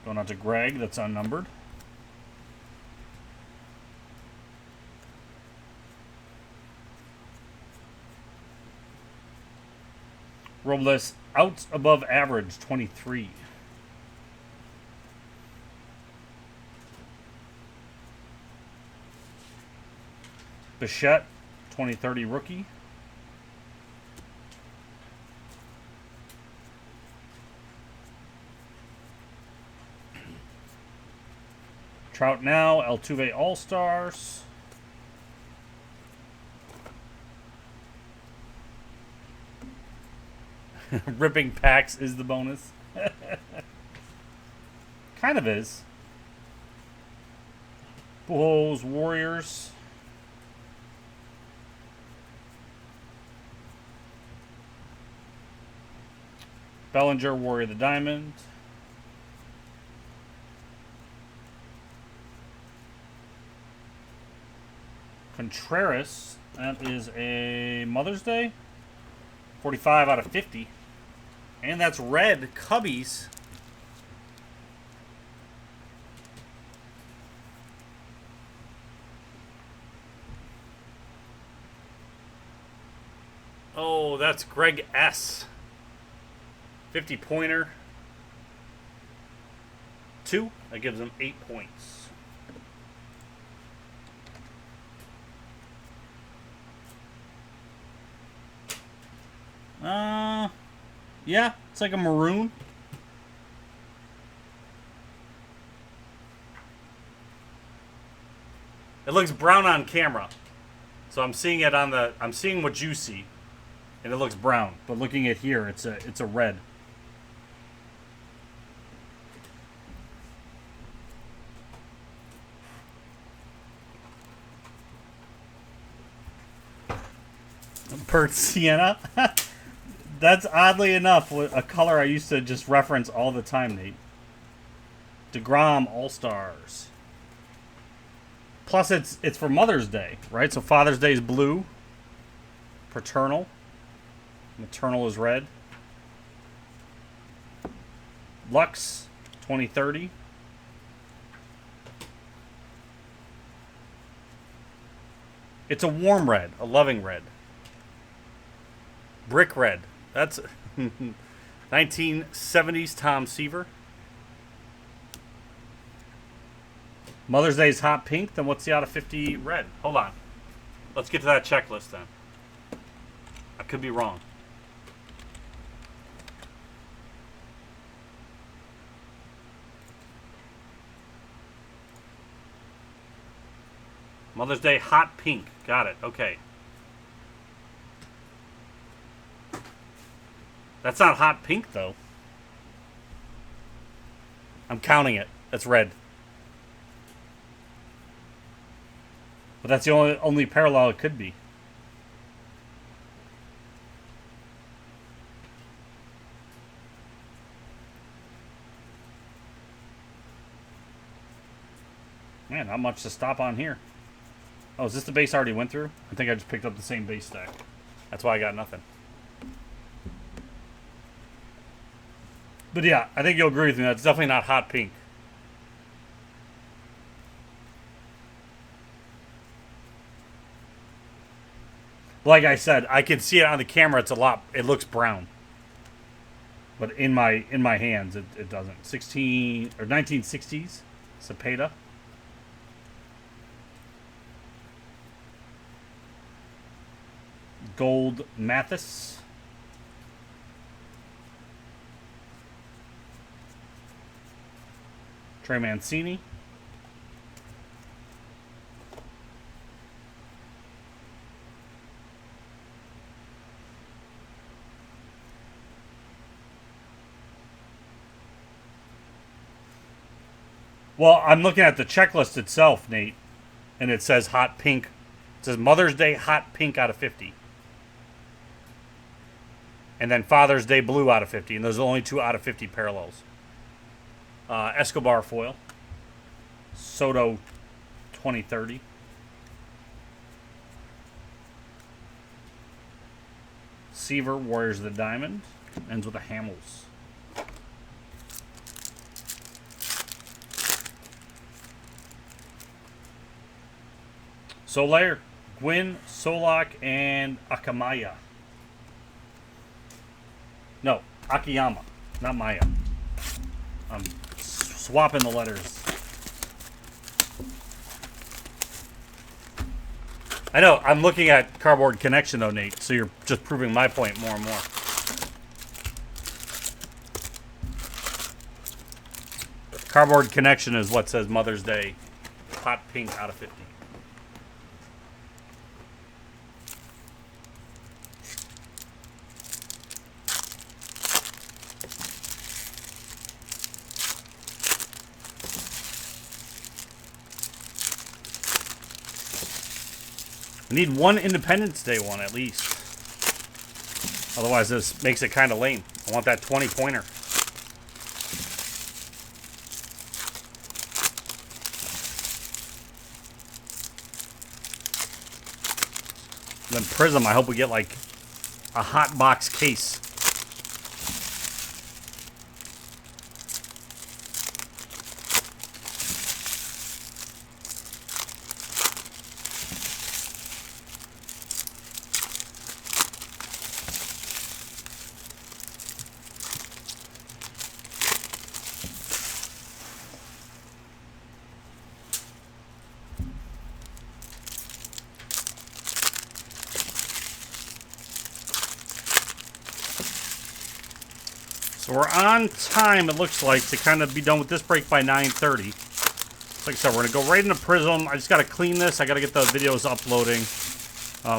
Going out to Greg, that's unnumbered. Robles out above average 23. Bichette 2030 rookie. Trout now, Altuve All-Stars. Ripping packs is the bonus. Kind of is. Pujols Warriors. Bellinger Warrior the Diamond. Contreras, that is a Mother's Day. 45 out of 50. And that's red Cubbies. Oh, that's Greg S. 50 pointer. 2. That gives him 8 points. Yeah, it's like a maroon. It looks brown on camera. So I'm seeing it on the I'm seeing what you see. And it looks brown, but looking at here, it's a red. Pert Sienna. That's oddly enough a color I used to just reference all the time, Nate. DeGrom All-Stars. Plus, it's for Mother's Day, right? So Father's Day is blue. Paternal. Maternal is red. Lux 2030. It's a warm red, a loving red. Brick red. That's 1970s Tom Seaver. Mother's Day is hot pink. Then what's the out of 50 red? Hold on. Let's get to that checklist then. I could be wrong. Mother's Day hot pink. Got it. Okay. That's not hot pink, though. I'm counting it. That's red. But that's the only parallel it could be. Man, not much to stop on here. Oh, is this the base I already went through? I think I just picked up the same base stack. That's why I got nothing. But yeah, I think you'll agree with me. That's definitely not hot pink. Like I said, I can see it on the camera. It looks brown. But in my hands, it doesn't. 1960s, Cepeda. Gold Mathis. Trey Mancini. Well, I'm looking at the checklist itself, Nate, and it says hot pink. It says Mother's Day hot pink out of 50. And then Father's Day blue out of 50. And those are only 2 out of 50 parallels. Escobar foil. Soto 2030. Seaver Warriors of the Diamond. Ends with a Hamels. Soler, Gwynn, Solak, and Akamaya. No, Akiyama, not Maya. I'm swapping the letters. I know, I'm looking at Cardboard Connection though, Nate, so you're just proving my point more and more. Cardboard Connection is what says Mother's Day hot pink out of 50. I need one Independence Day one at least. Otherwise, this makes it kind of lame. I want that 20-pointer. Then Prism, I hope we get like a hot box case. So we're on time, it looks like, to kind of be done with this break by 9:30. Like I said, we're going to go right into Prism. I just got to clean this. I got to get the videos uploading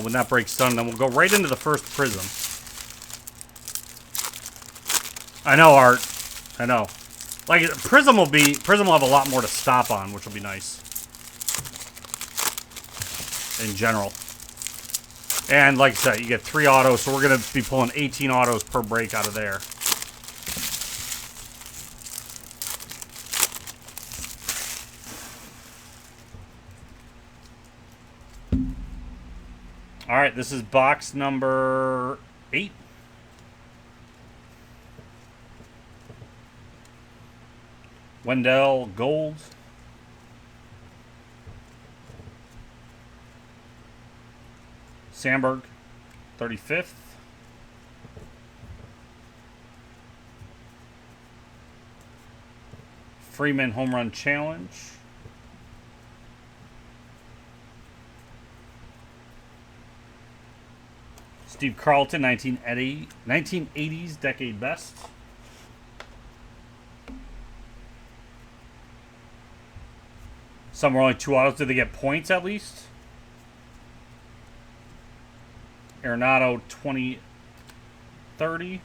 when that break's done. Then we'll go right into the first Prism. I know, Art. I know. Like, Prism will have a lot more to stop on, which will be nice. In general. And like I said, you get 3 autos, so we're going to be pulling 18 autos per break out of there. All right, this is box number 8. Wendell Gold. Sandberg, 35th. Freeman Home Run Challenge. Steve Carlton, 1980s Decade Best. Some were only 2 autos. Did they get points at least? Arenado, 2030.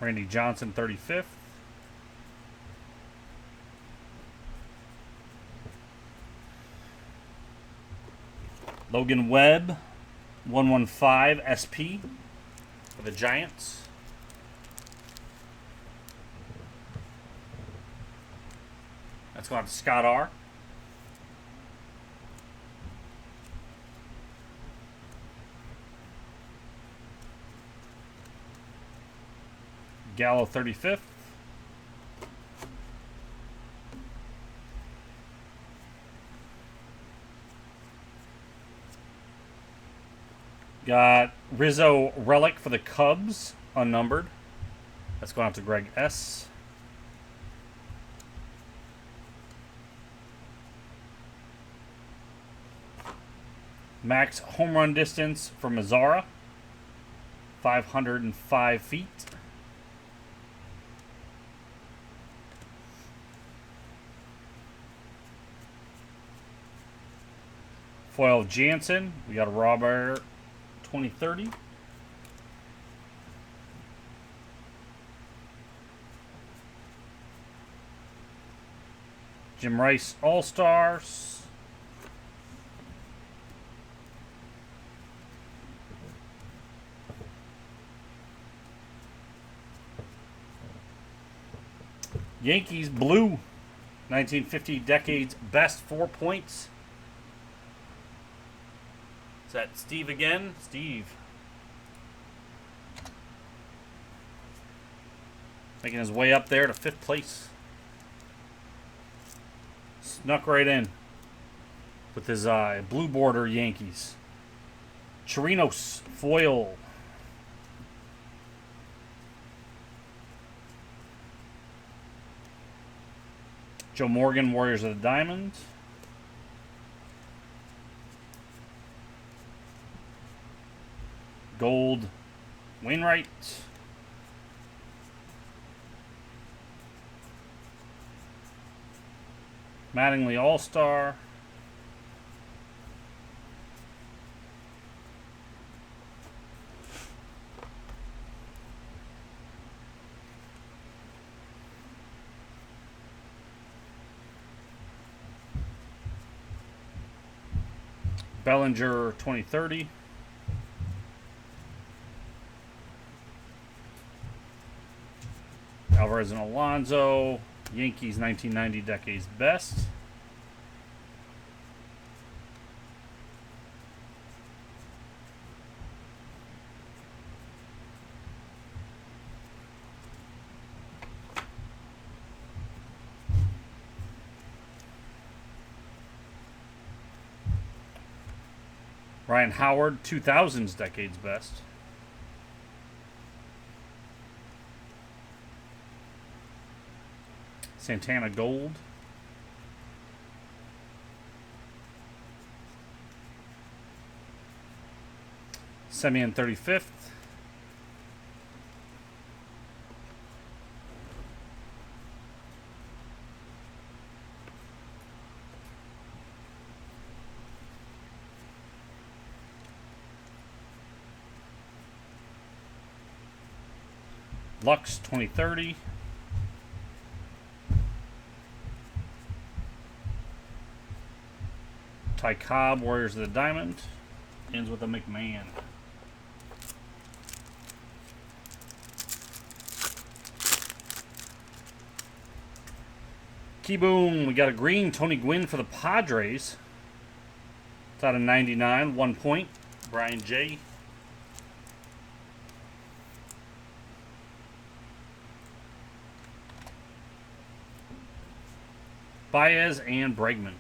Randy Johnson, 35th. Logan Webb, 115 SP for the Giants. That's going to Scott R. Gallo, 35th. Got Rizzo Relic for the Cubs, unnumbered. That's going out to Greg S. Max home run distance for Mazzara, 505 feet. Foil Jansen, we got a Robert 2030. Jim Rice All-Stars. Yankees Blue, 1950 Decades Best, 4 points. Is that Steve again? Steve. Making his way up there to 5th place. Snuck right in with his blue border Yankees. Chirinos foil. Joe Morgan, Warriors of the Diamond. Gold, Wainwright. Mattingly All-Star. Bellinger 2030. Alvarez and Alonso, Yankees 1990 Decades Best. Ryan Howard, 2000s Decades Best. Santana Gold. Semien 35th. Lux 2030. Ty Cobb, Warriors of the Diamond. Ends with a McMahon. Keyboom, we got a green Tony Gwynn for the Padres. It's out of 99, 1 point. Brian J. Baez and Bregman.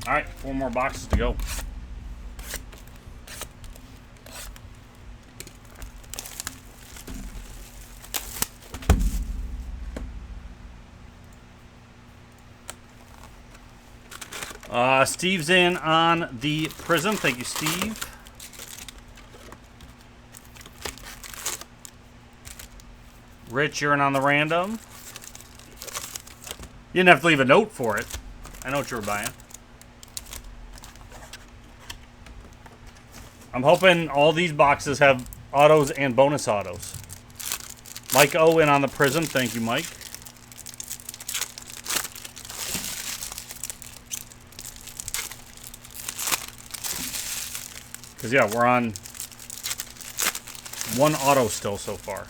All right, 4 more boxes to go. Steve's in on the Prism. Thank you, Steve. Rich, you're in on the random. You didn't have to leave a note for it. I know what you were buying. I'm hoping all these boxes have autos and bonus autos. Mike O in on the Prism. Thank you, Mike. Because, yeah, we're on 1 auto still so far.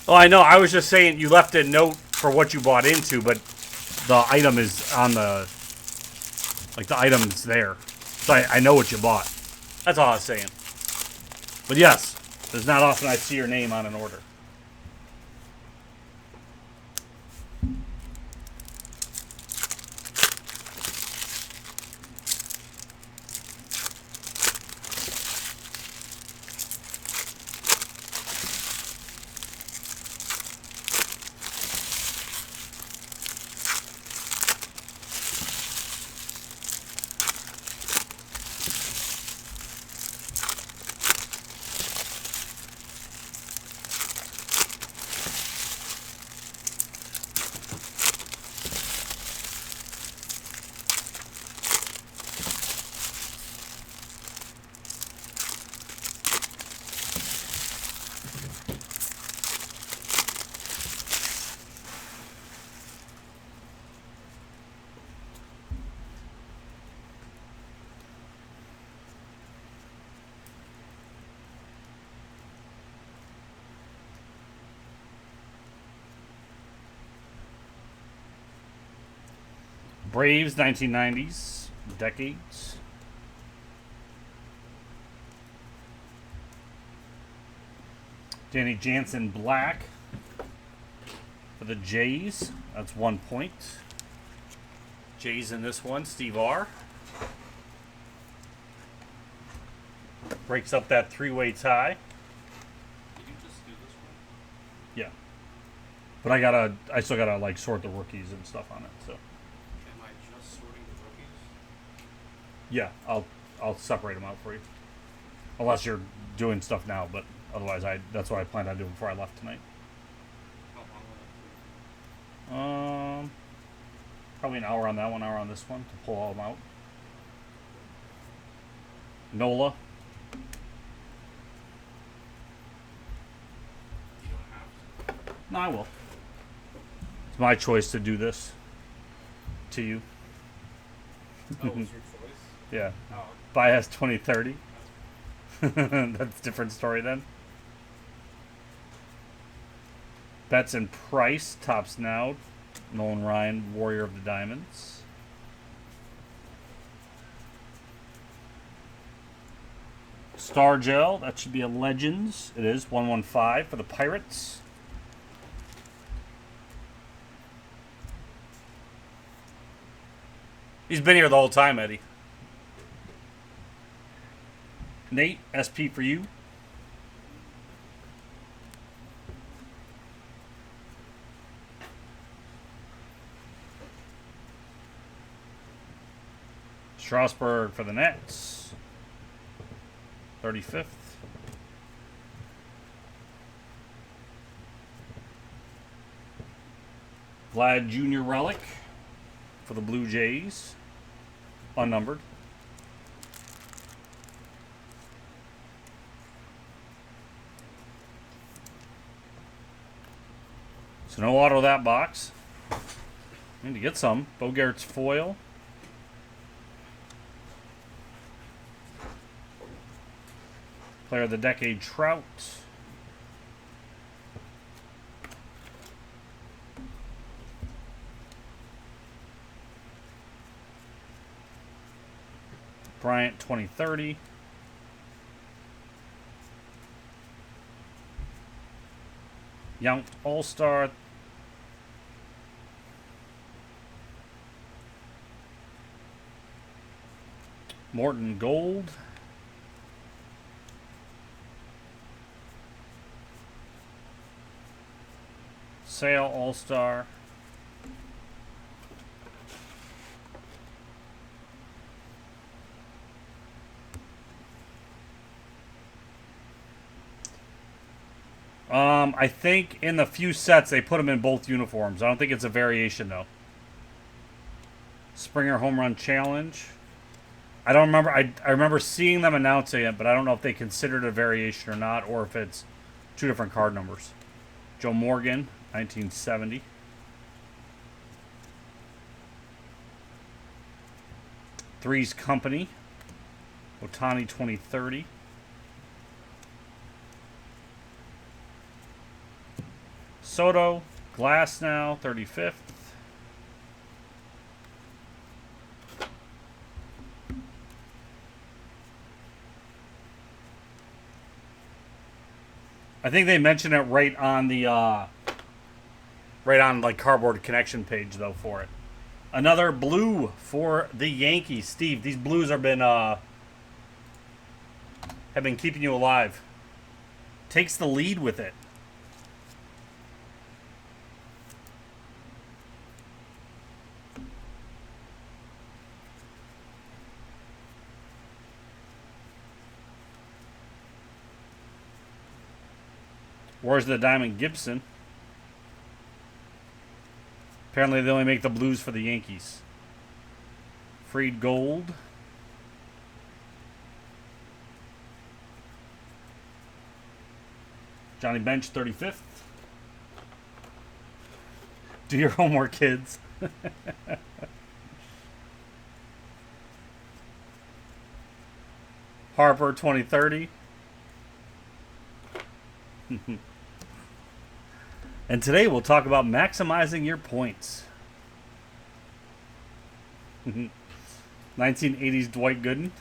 Oh, I know. I was just saying you left a note for what you bought into, but the item is on the... Like, the item's there. So I know what you bought. That's all I was saying. But yes, it's not often I see your name on an order. Braves, 1990s, Decades. Danny Jansen, black for the Jays. That's 1 point. Jays in this one, Steve R. Breaks up that 3-way tie. Did you just do this one? Yeah. But I still gotta like sort the rookies and stuff on it, so. Am I just sorting the rookies? Yeah, I'll separate them out for you. Unless you're doing stuff now, but otherwise that's what I planned on doing before I left tonight. How long will that take? Probably an hour on that one, hour on this one to pull all them out. Nola. You don't have to. No, I will. It's my choice to do this to you. Oh, it was your choice? Yeah. Oh, Bias 2030. That's a different story then. Betts and Price, tops now. Nolan Ryan, Warrior of the Diamonds. Star Gel, that should be a Legends. It is 115 for the Pirates. He's been here the whole time, Eddie. Nate, SP for you. Strasburg for the Nets. 35th. Vlad Jr. Relic for the Blue Jays. Unnumbered. So no auto that box. Need to get some. Bogart's foil. Player of the Decade, Trout. Bryant 2030. Yount All-Star. Morton Gold. Sale All-Star. I think in the few sets they put them in both uniforms. I don't think it's a variation though. Springer Home Run Challenge. I don't remember. I remember seeing them announcing it, but I don't know if they considered it a variation or not, or if it's two different card numbers. Joe Morgan, 1970. Three's Company. Otani 2030. Soto, Glass now, 35th. I think they mentioned it right on the like Cardboard Connection page though for it. Another blue for the Yankees. Steve, these blues have been keeping you alive. Takes the lead with it. Where's the Diamond Gibson? Apparently they only make the blues for the Yankees. Freed Gold. Johnny Bench, 35th. Do your homework, kids. Harper, 2030. And today we'll talk about maximizing your points. 1980s Dwight Gooden.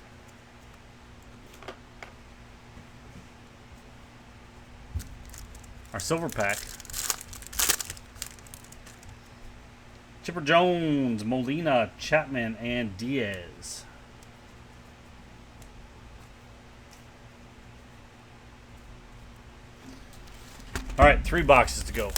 Our silver pack. Chipper Jones, Molina, Chapman, and Diaz. All right, 3 boxes to go.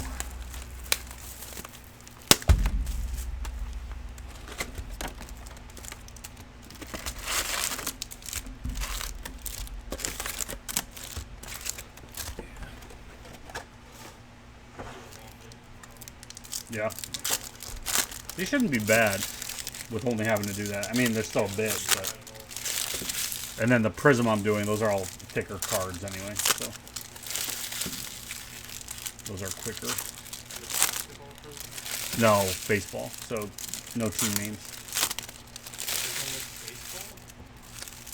Yeah. These shouldn't be bad with only having to do that. I mean, they're still a bit, but... And then the Prism I'm doing, those are all thicker cards anyway, so... Those are quicker. No, baseball. So, no team names.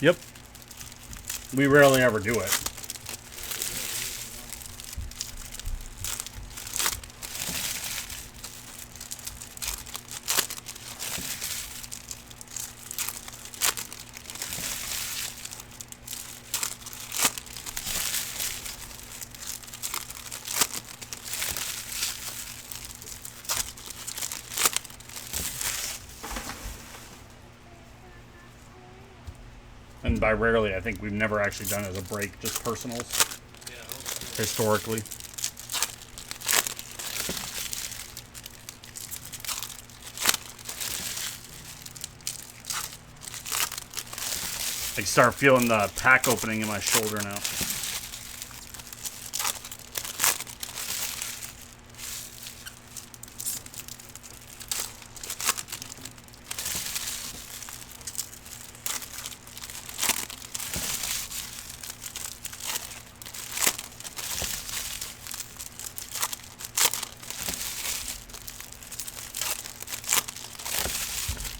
Yep. We rarely ever do it. And by rarely, I think we've never actually done it as a break, just personals, Yeah, I don't historically. I start feeling the pack opening in my shoulder now.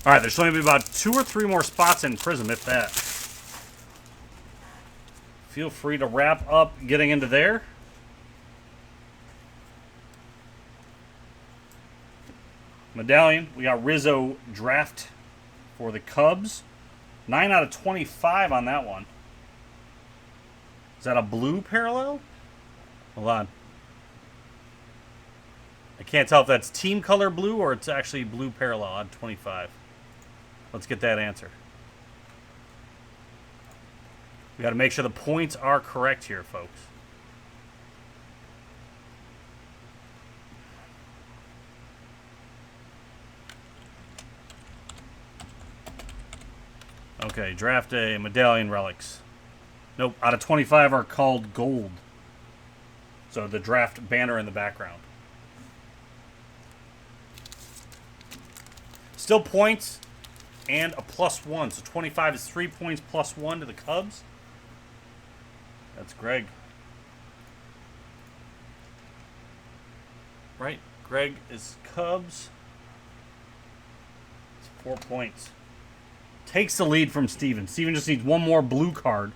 All right, there's only about 2 or 3 more spots in Prism, if that. Feel free to wrap up getting into there. Medallion, we got Rizzo draft for the Cubs. 9 out of 25 on that one. Is that a blue parallel? Hold on. I can't tell if that's team color blue or it's actually blue parallel on 25. Let's get that answer. We got to make sure the points are correct here, folks. Okay, draft day, medallion relics. Nope, out of 25 are called gold. So the draft banner in the background. Still points and a +1. So 25 is 3 points +1 to the Cubs. That's Greg. Right, Greg is Cubs. It's 4 points. Takes the lead from Steven. Steven just needs one more blue card.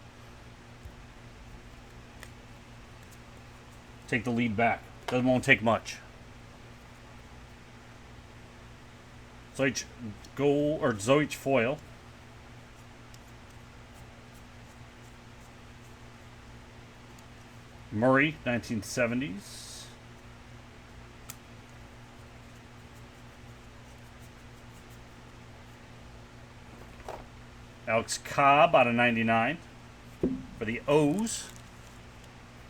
Take the lead back. Won't take much. Zoich goal or Zoich foil. Murray, 1970s. Alex Cobb out of 99 for the O's.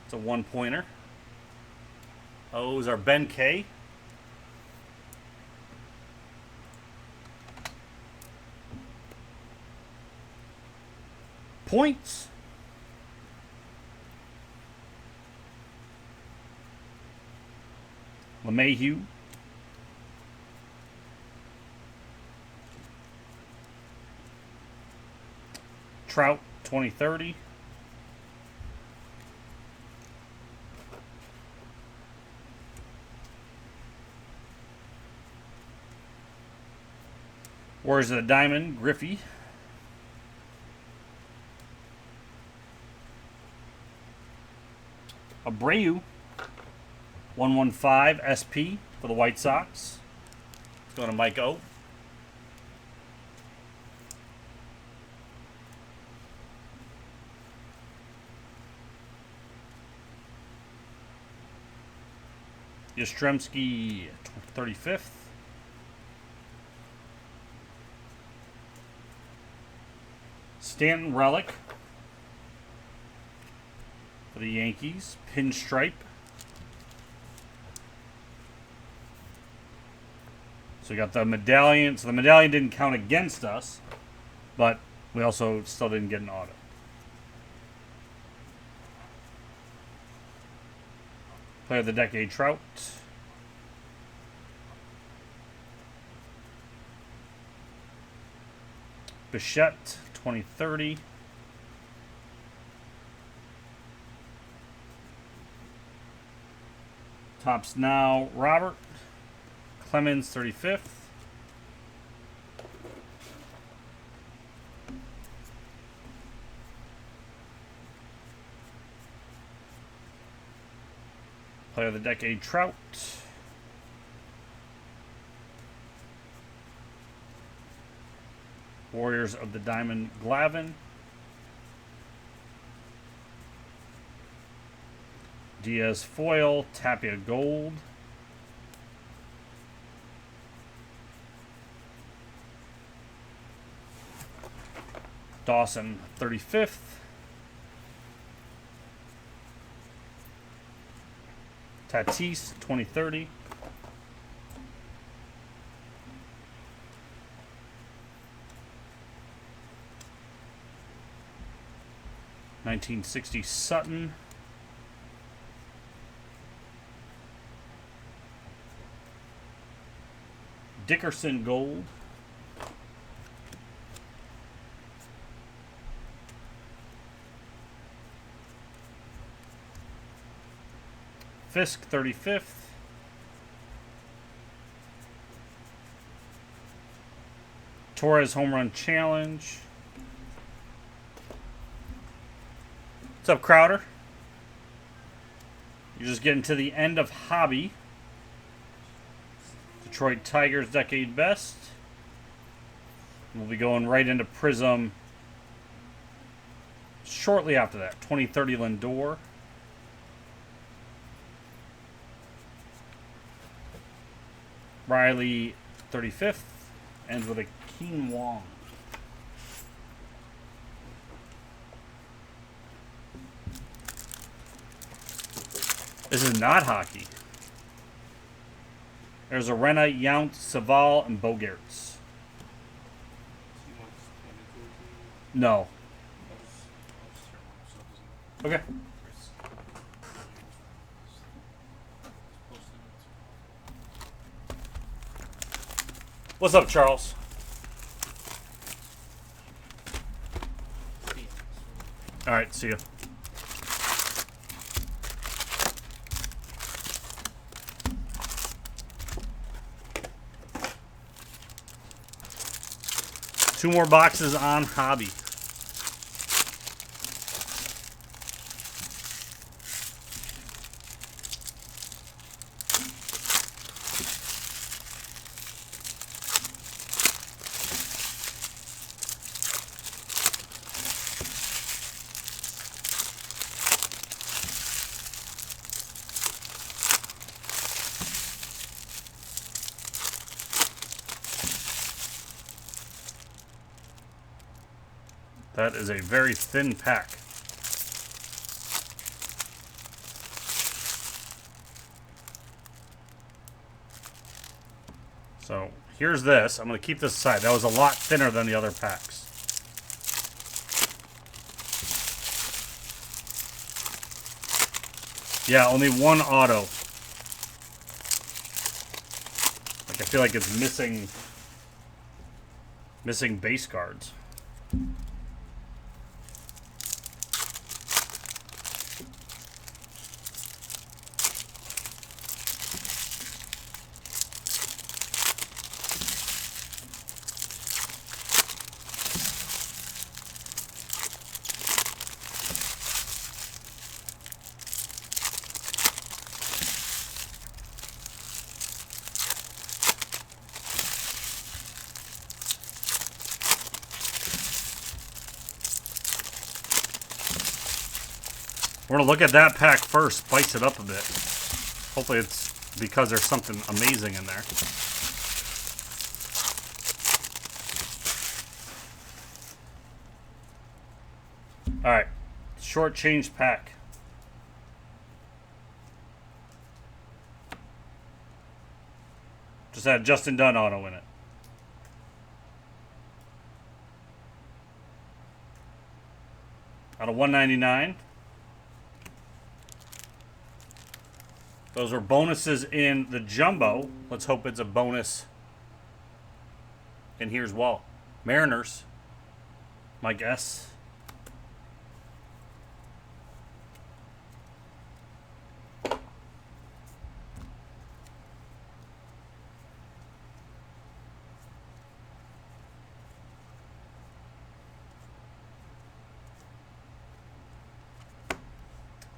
It's a 1-pointer. O's are Ben K. Points. LeMahieu. Trout, 2030. Warriors of the Diamond, Griffey. Abreu, 115 SP for the White Sox. Let's go to Mike O. Yastrzemski, 35th. Stanton Relic for the Yankees. Pinstripe. So we got the medallion. So the medallion didn't count against us, but we also still didn't get an auto. Player of the Decade, Trout. Bichette, 2030. Tops now, Robert. Clemens, 35th. Player of the Decade, Trout. Warriors of the Diamond, Glavin. Diaz foil, Tapia gold. Dawson 35th. Tatis 2030. (1960) Sutton. Dickerson gold. Fisk 35th. Torres home run challenge. What's up, Crowder? You're just getting to the end of hobby. Detroit Tigers decade best. We'll be going right into Prism shortly after that. 2030 Lindor. Riley 35th. Ends with a Keen Wong. This is not hockey. There's Arena, Yount, Saval, and Bogarts. So you want this pointed towards me? No. I'll just turn it so it doesn't Okay. press. What's up, Charles? All right, see you. Two more boxes on hobby. That is a very thin pack. So here's this. I'm going to keep this aside. That was a lot thinner than the other packs. Yeah, only one auto. Like, I feel like it's missing base cards. We're going to look at that pack first, spice it up a bit. Hopefully it's because there's something amazing in there. Alright, short change pack. Just had Justin Dunn auto in it. Out of 199. Those were bonuses in the jumbo. Let's hope it's a bonus in here's well. Mariners, my guess.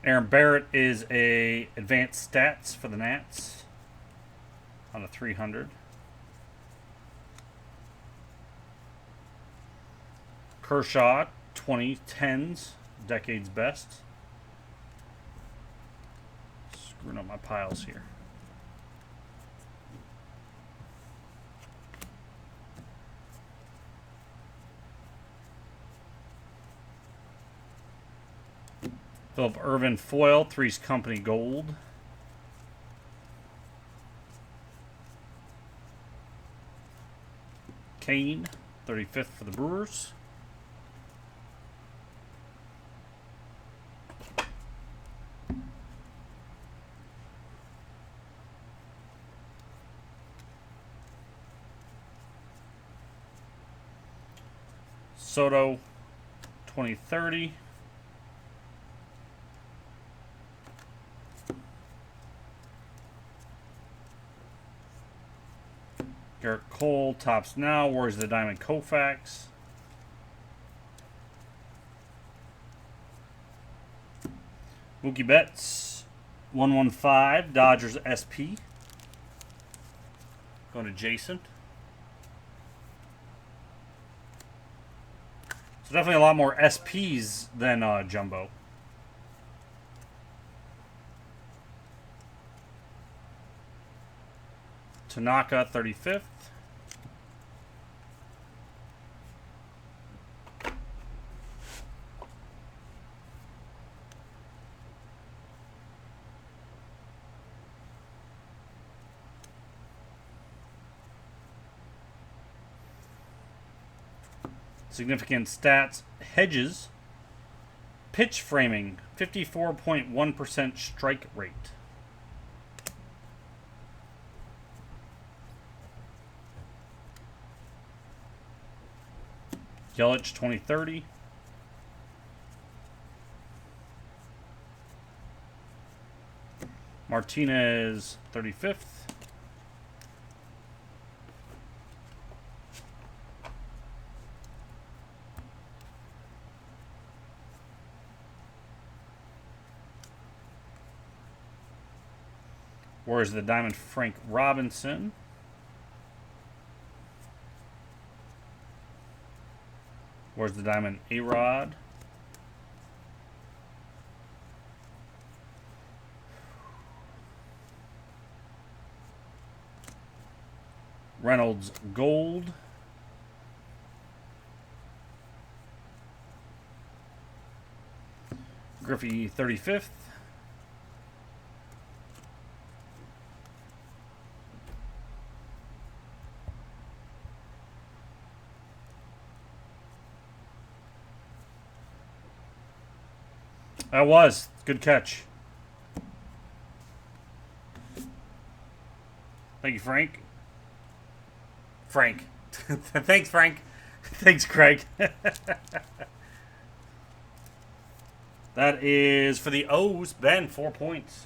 Aaron Barrett is a advanced stats for the Nats on a 300. Kershaw, 2010s, decade's best. Screwing up my piles here. Philip Irvin foil, Three's Company gold. Kane, 35th for the Brewers. Soto, 2030. Garrett Cole, tops now. Where's the Diamond Koufax? Mookie Betts, 115. Dodgers SP. Going to Jason. So definitely a lot more SPs than Jumbo. Tanaka, 35th. Significant stats. Hedges. Pitch framing. 54.1% strike rate. Yelich, 2030. Martinez, 35th. Where's the Diamond Frank Robinson? Where's the Diamond A-Rod? Reynolds Gold. Griffey, 35th. That was. Good catch. Thank you, Frank. Frank. Thanks, Frank. Thanks, Craig. That is for the O's. Ben, 4 points.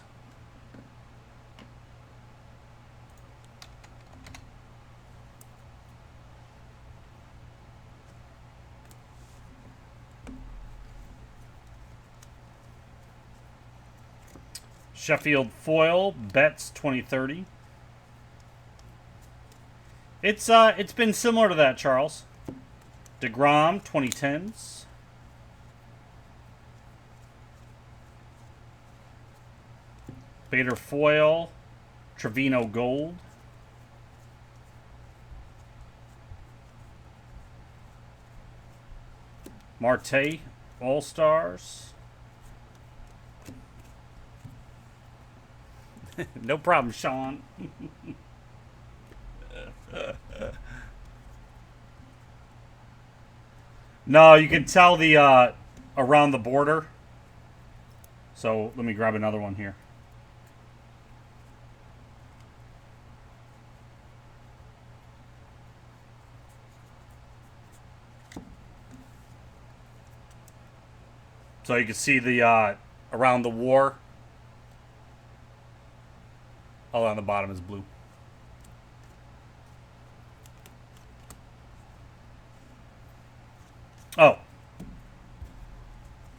Sheffield foil, Betts, 2030. It's been similar to that, Charles. DeGrom, 2010s. Bader foil, Trevino gold. Marte, All-Stars. No problem, Sean. No, you can tell the around the border. So let me grab another one here. So you can see the around the war. All on the bottom is blue. Oh.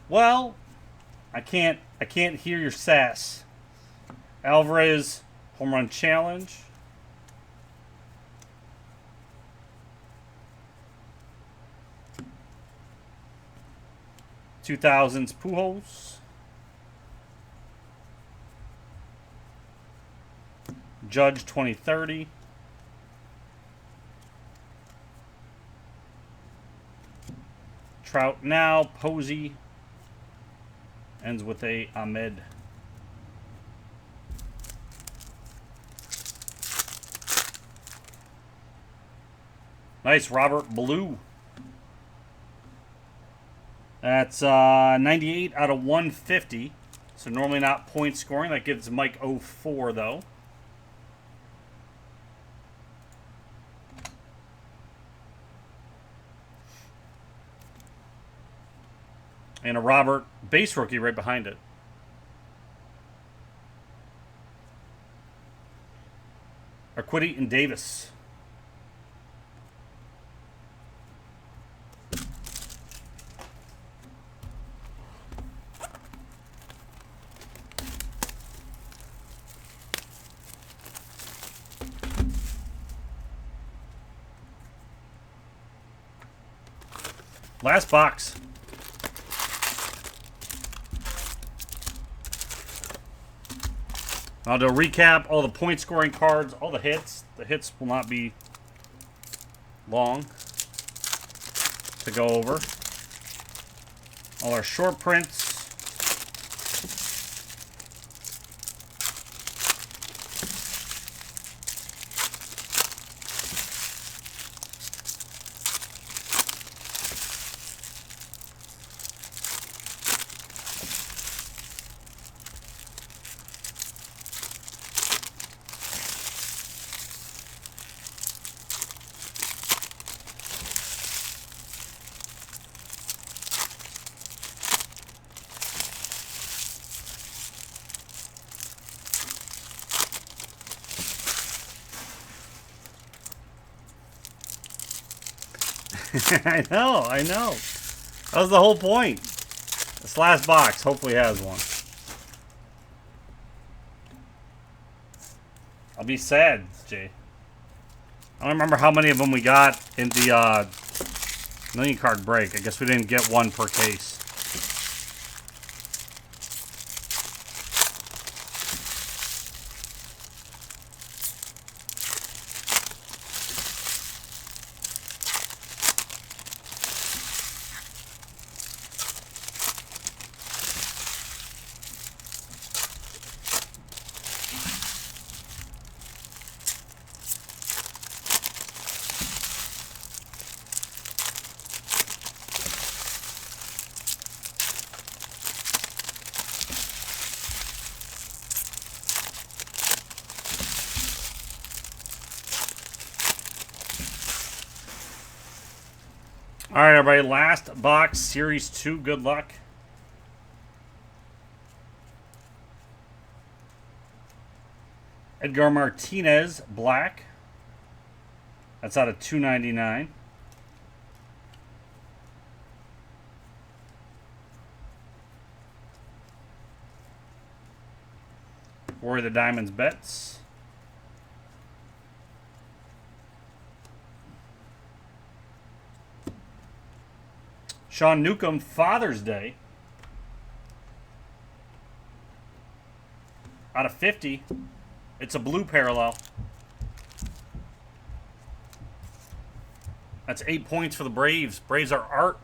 Well, I can't I can't hear your sass. Alvarez, home run challenge. (2000s) Pujols. Judge 2030. Trout now. Posey. Ends with a Ahmed. Nice Robert Blue. That's 98 out of 150. So normally not point scoring. That gives Mike 04 though. And a Robert base rookie right behind it. Arquette and Davis. Last box. I'll do a recap, all the point scoring cards, all the hits. The hits will not be long to go over. All our short prints. I know. That was the whole point. This last box hopefully has one. I'll be sad, Jay. I don't remember how many of them we got in the million card break. I guess we didn't get one per case. All right, everybody. Last box, Series 2. Good luck. Edgar Martinez, black. That's out of 299. Rory the Diamonds Betts. Sean Newcomb, Father's Day. Out of 50. It's a blue parallel. That's 8 points for the Braves. Braves are art.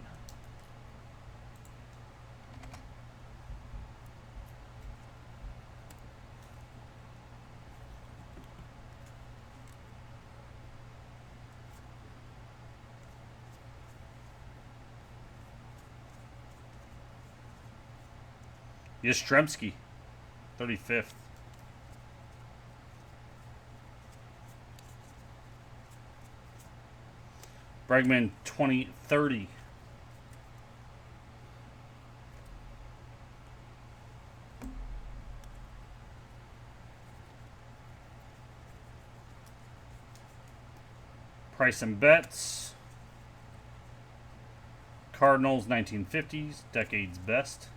Yastrzemski, 35th. Bregman, 2030. Price and Betts. Cardinals, 1950s, decade's best.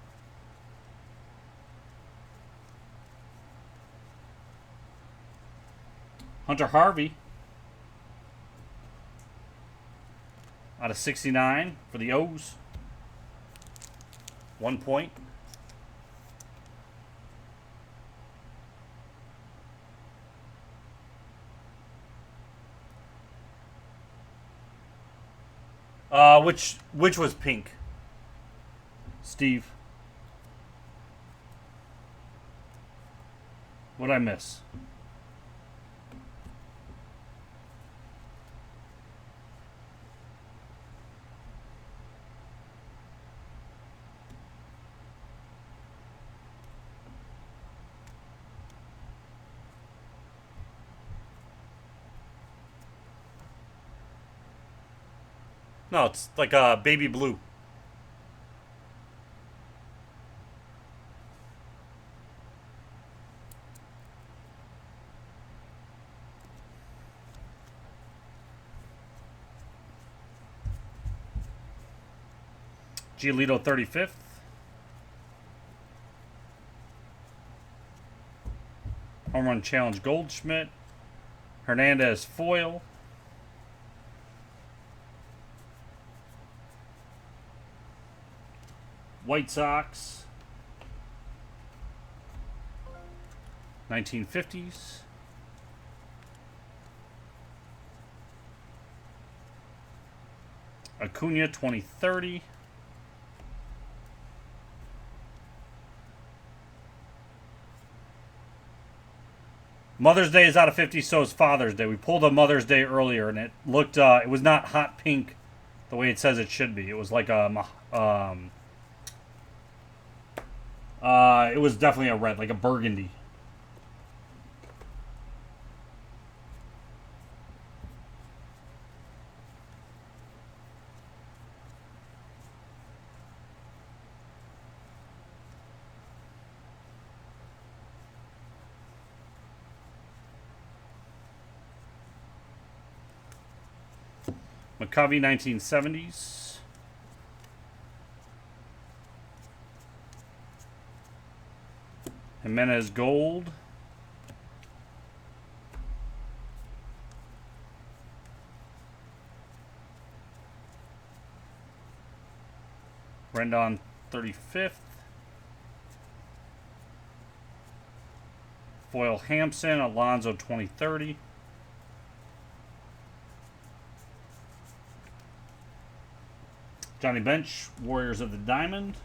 Hunter Harvey. Out of 69 for the O's. 1 point. Which was pink? Steve. What'd I miss? No, it's like a baby blue. Giolito 35th. Home Run Challenge Goldschmidt. Hernandez foil. White Sox. 1950s. Acuna 2030. Mother's Day is out of 50, so is Father's Day. We pulled a Mother's Day earlier, and it looked, it was not hot pink the way it says it should be. It was like a, it was definitely a red, like a burgundy. McCovey 1970s. Jimenez gold. Rendon 35th. Foil Hampson, Alonso 2030. Johnny Bench, Warriors of the Diamond.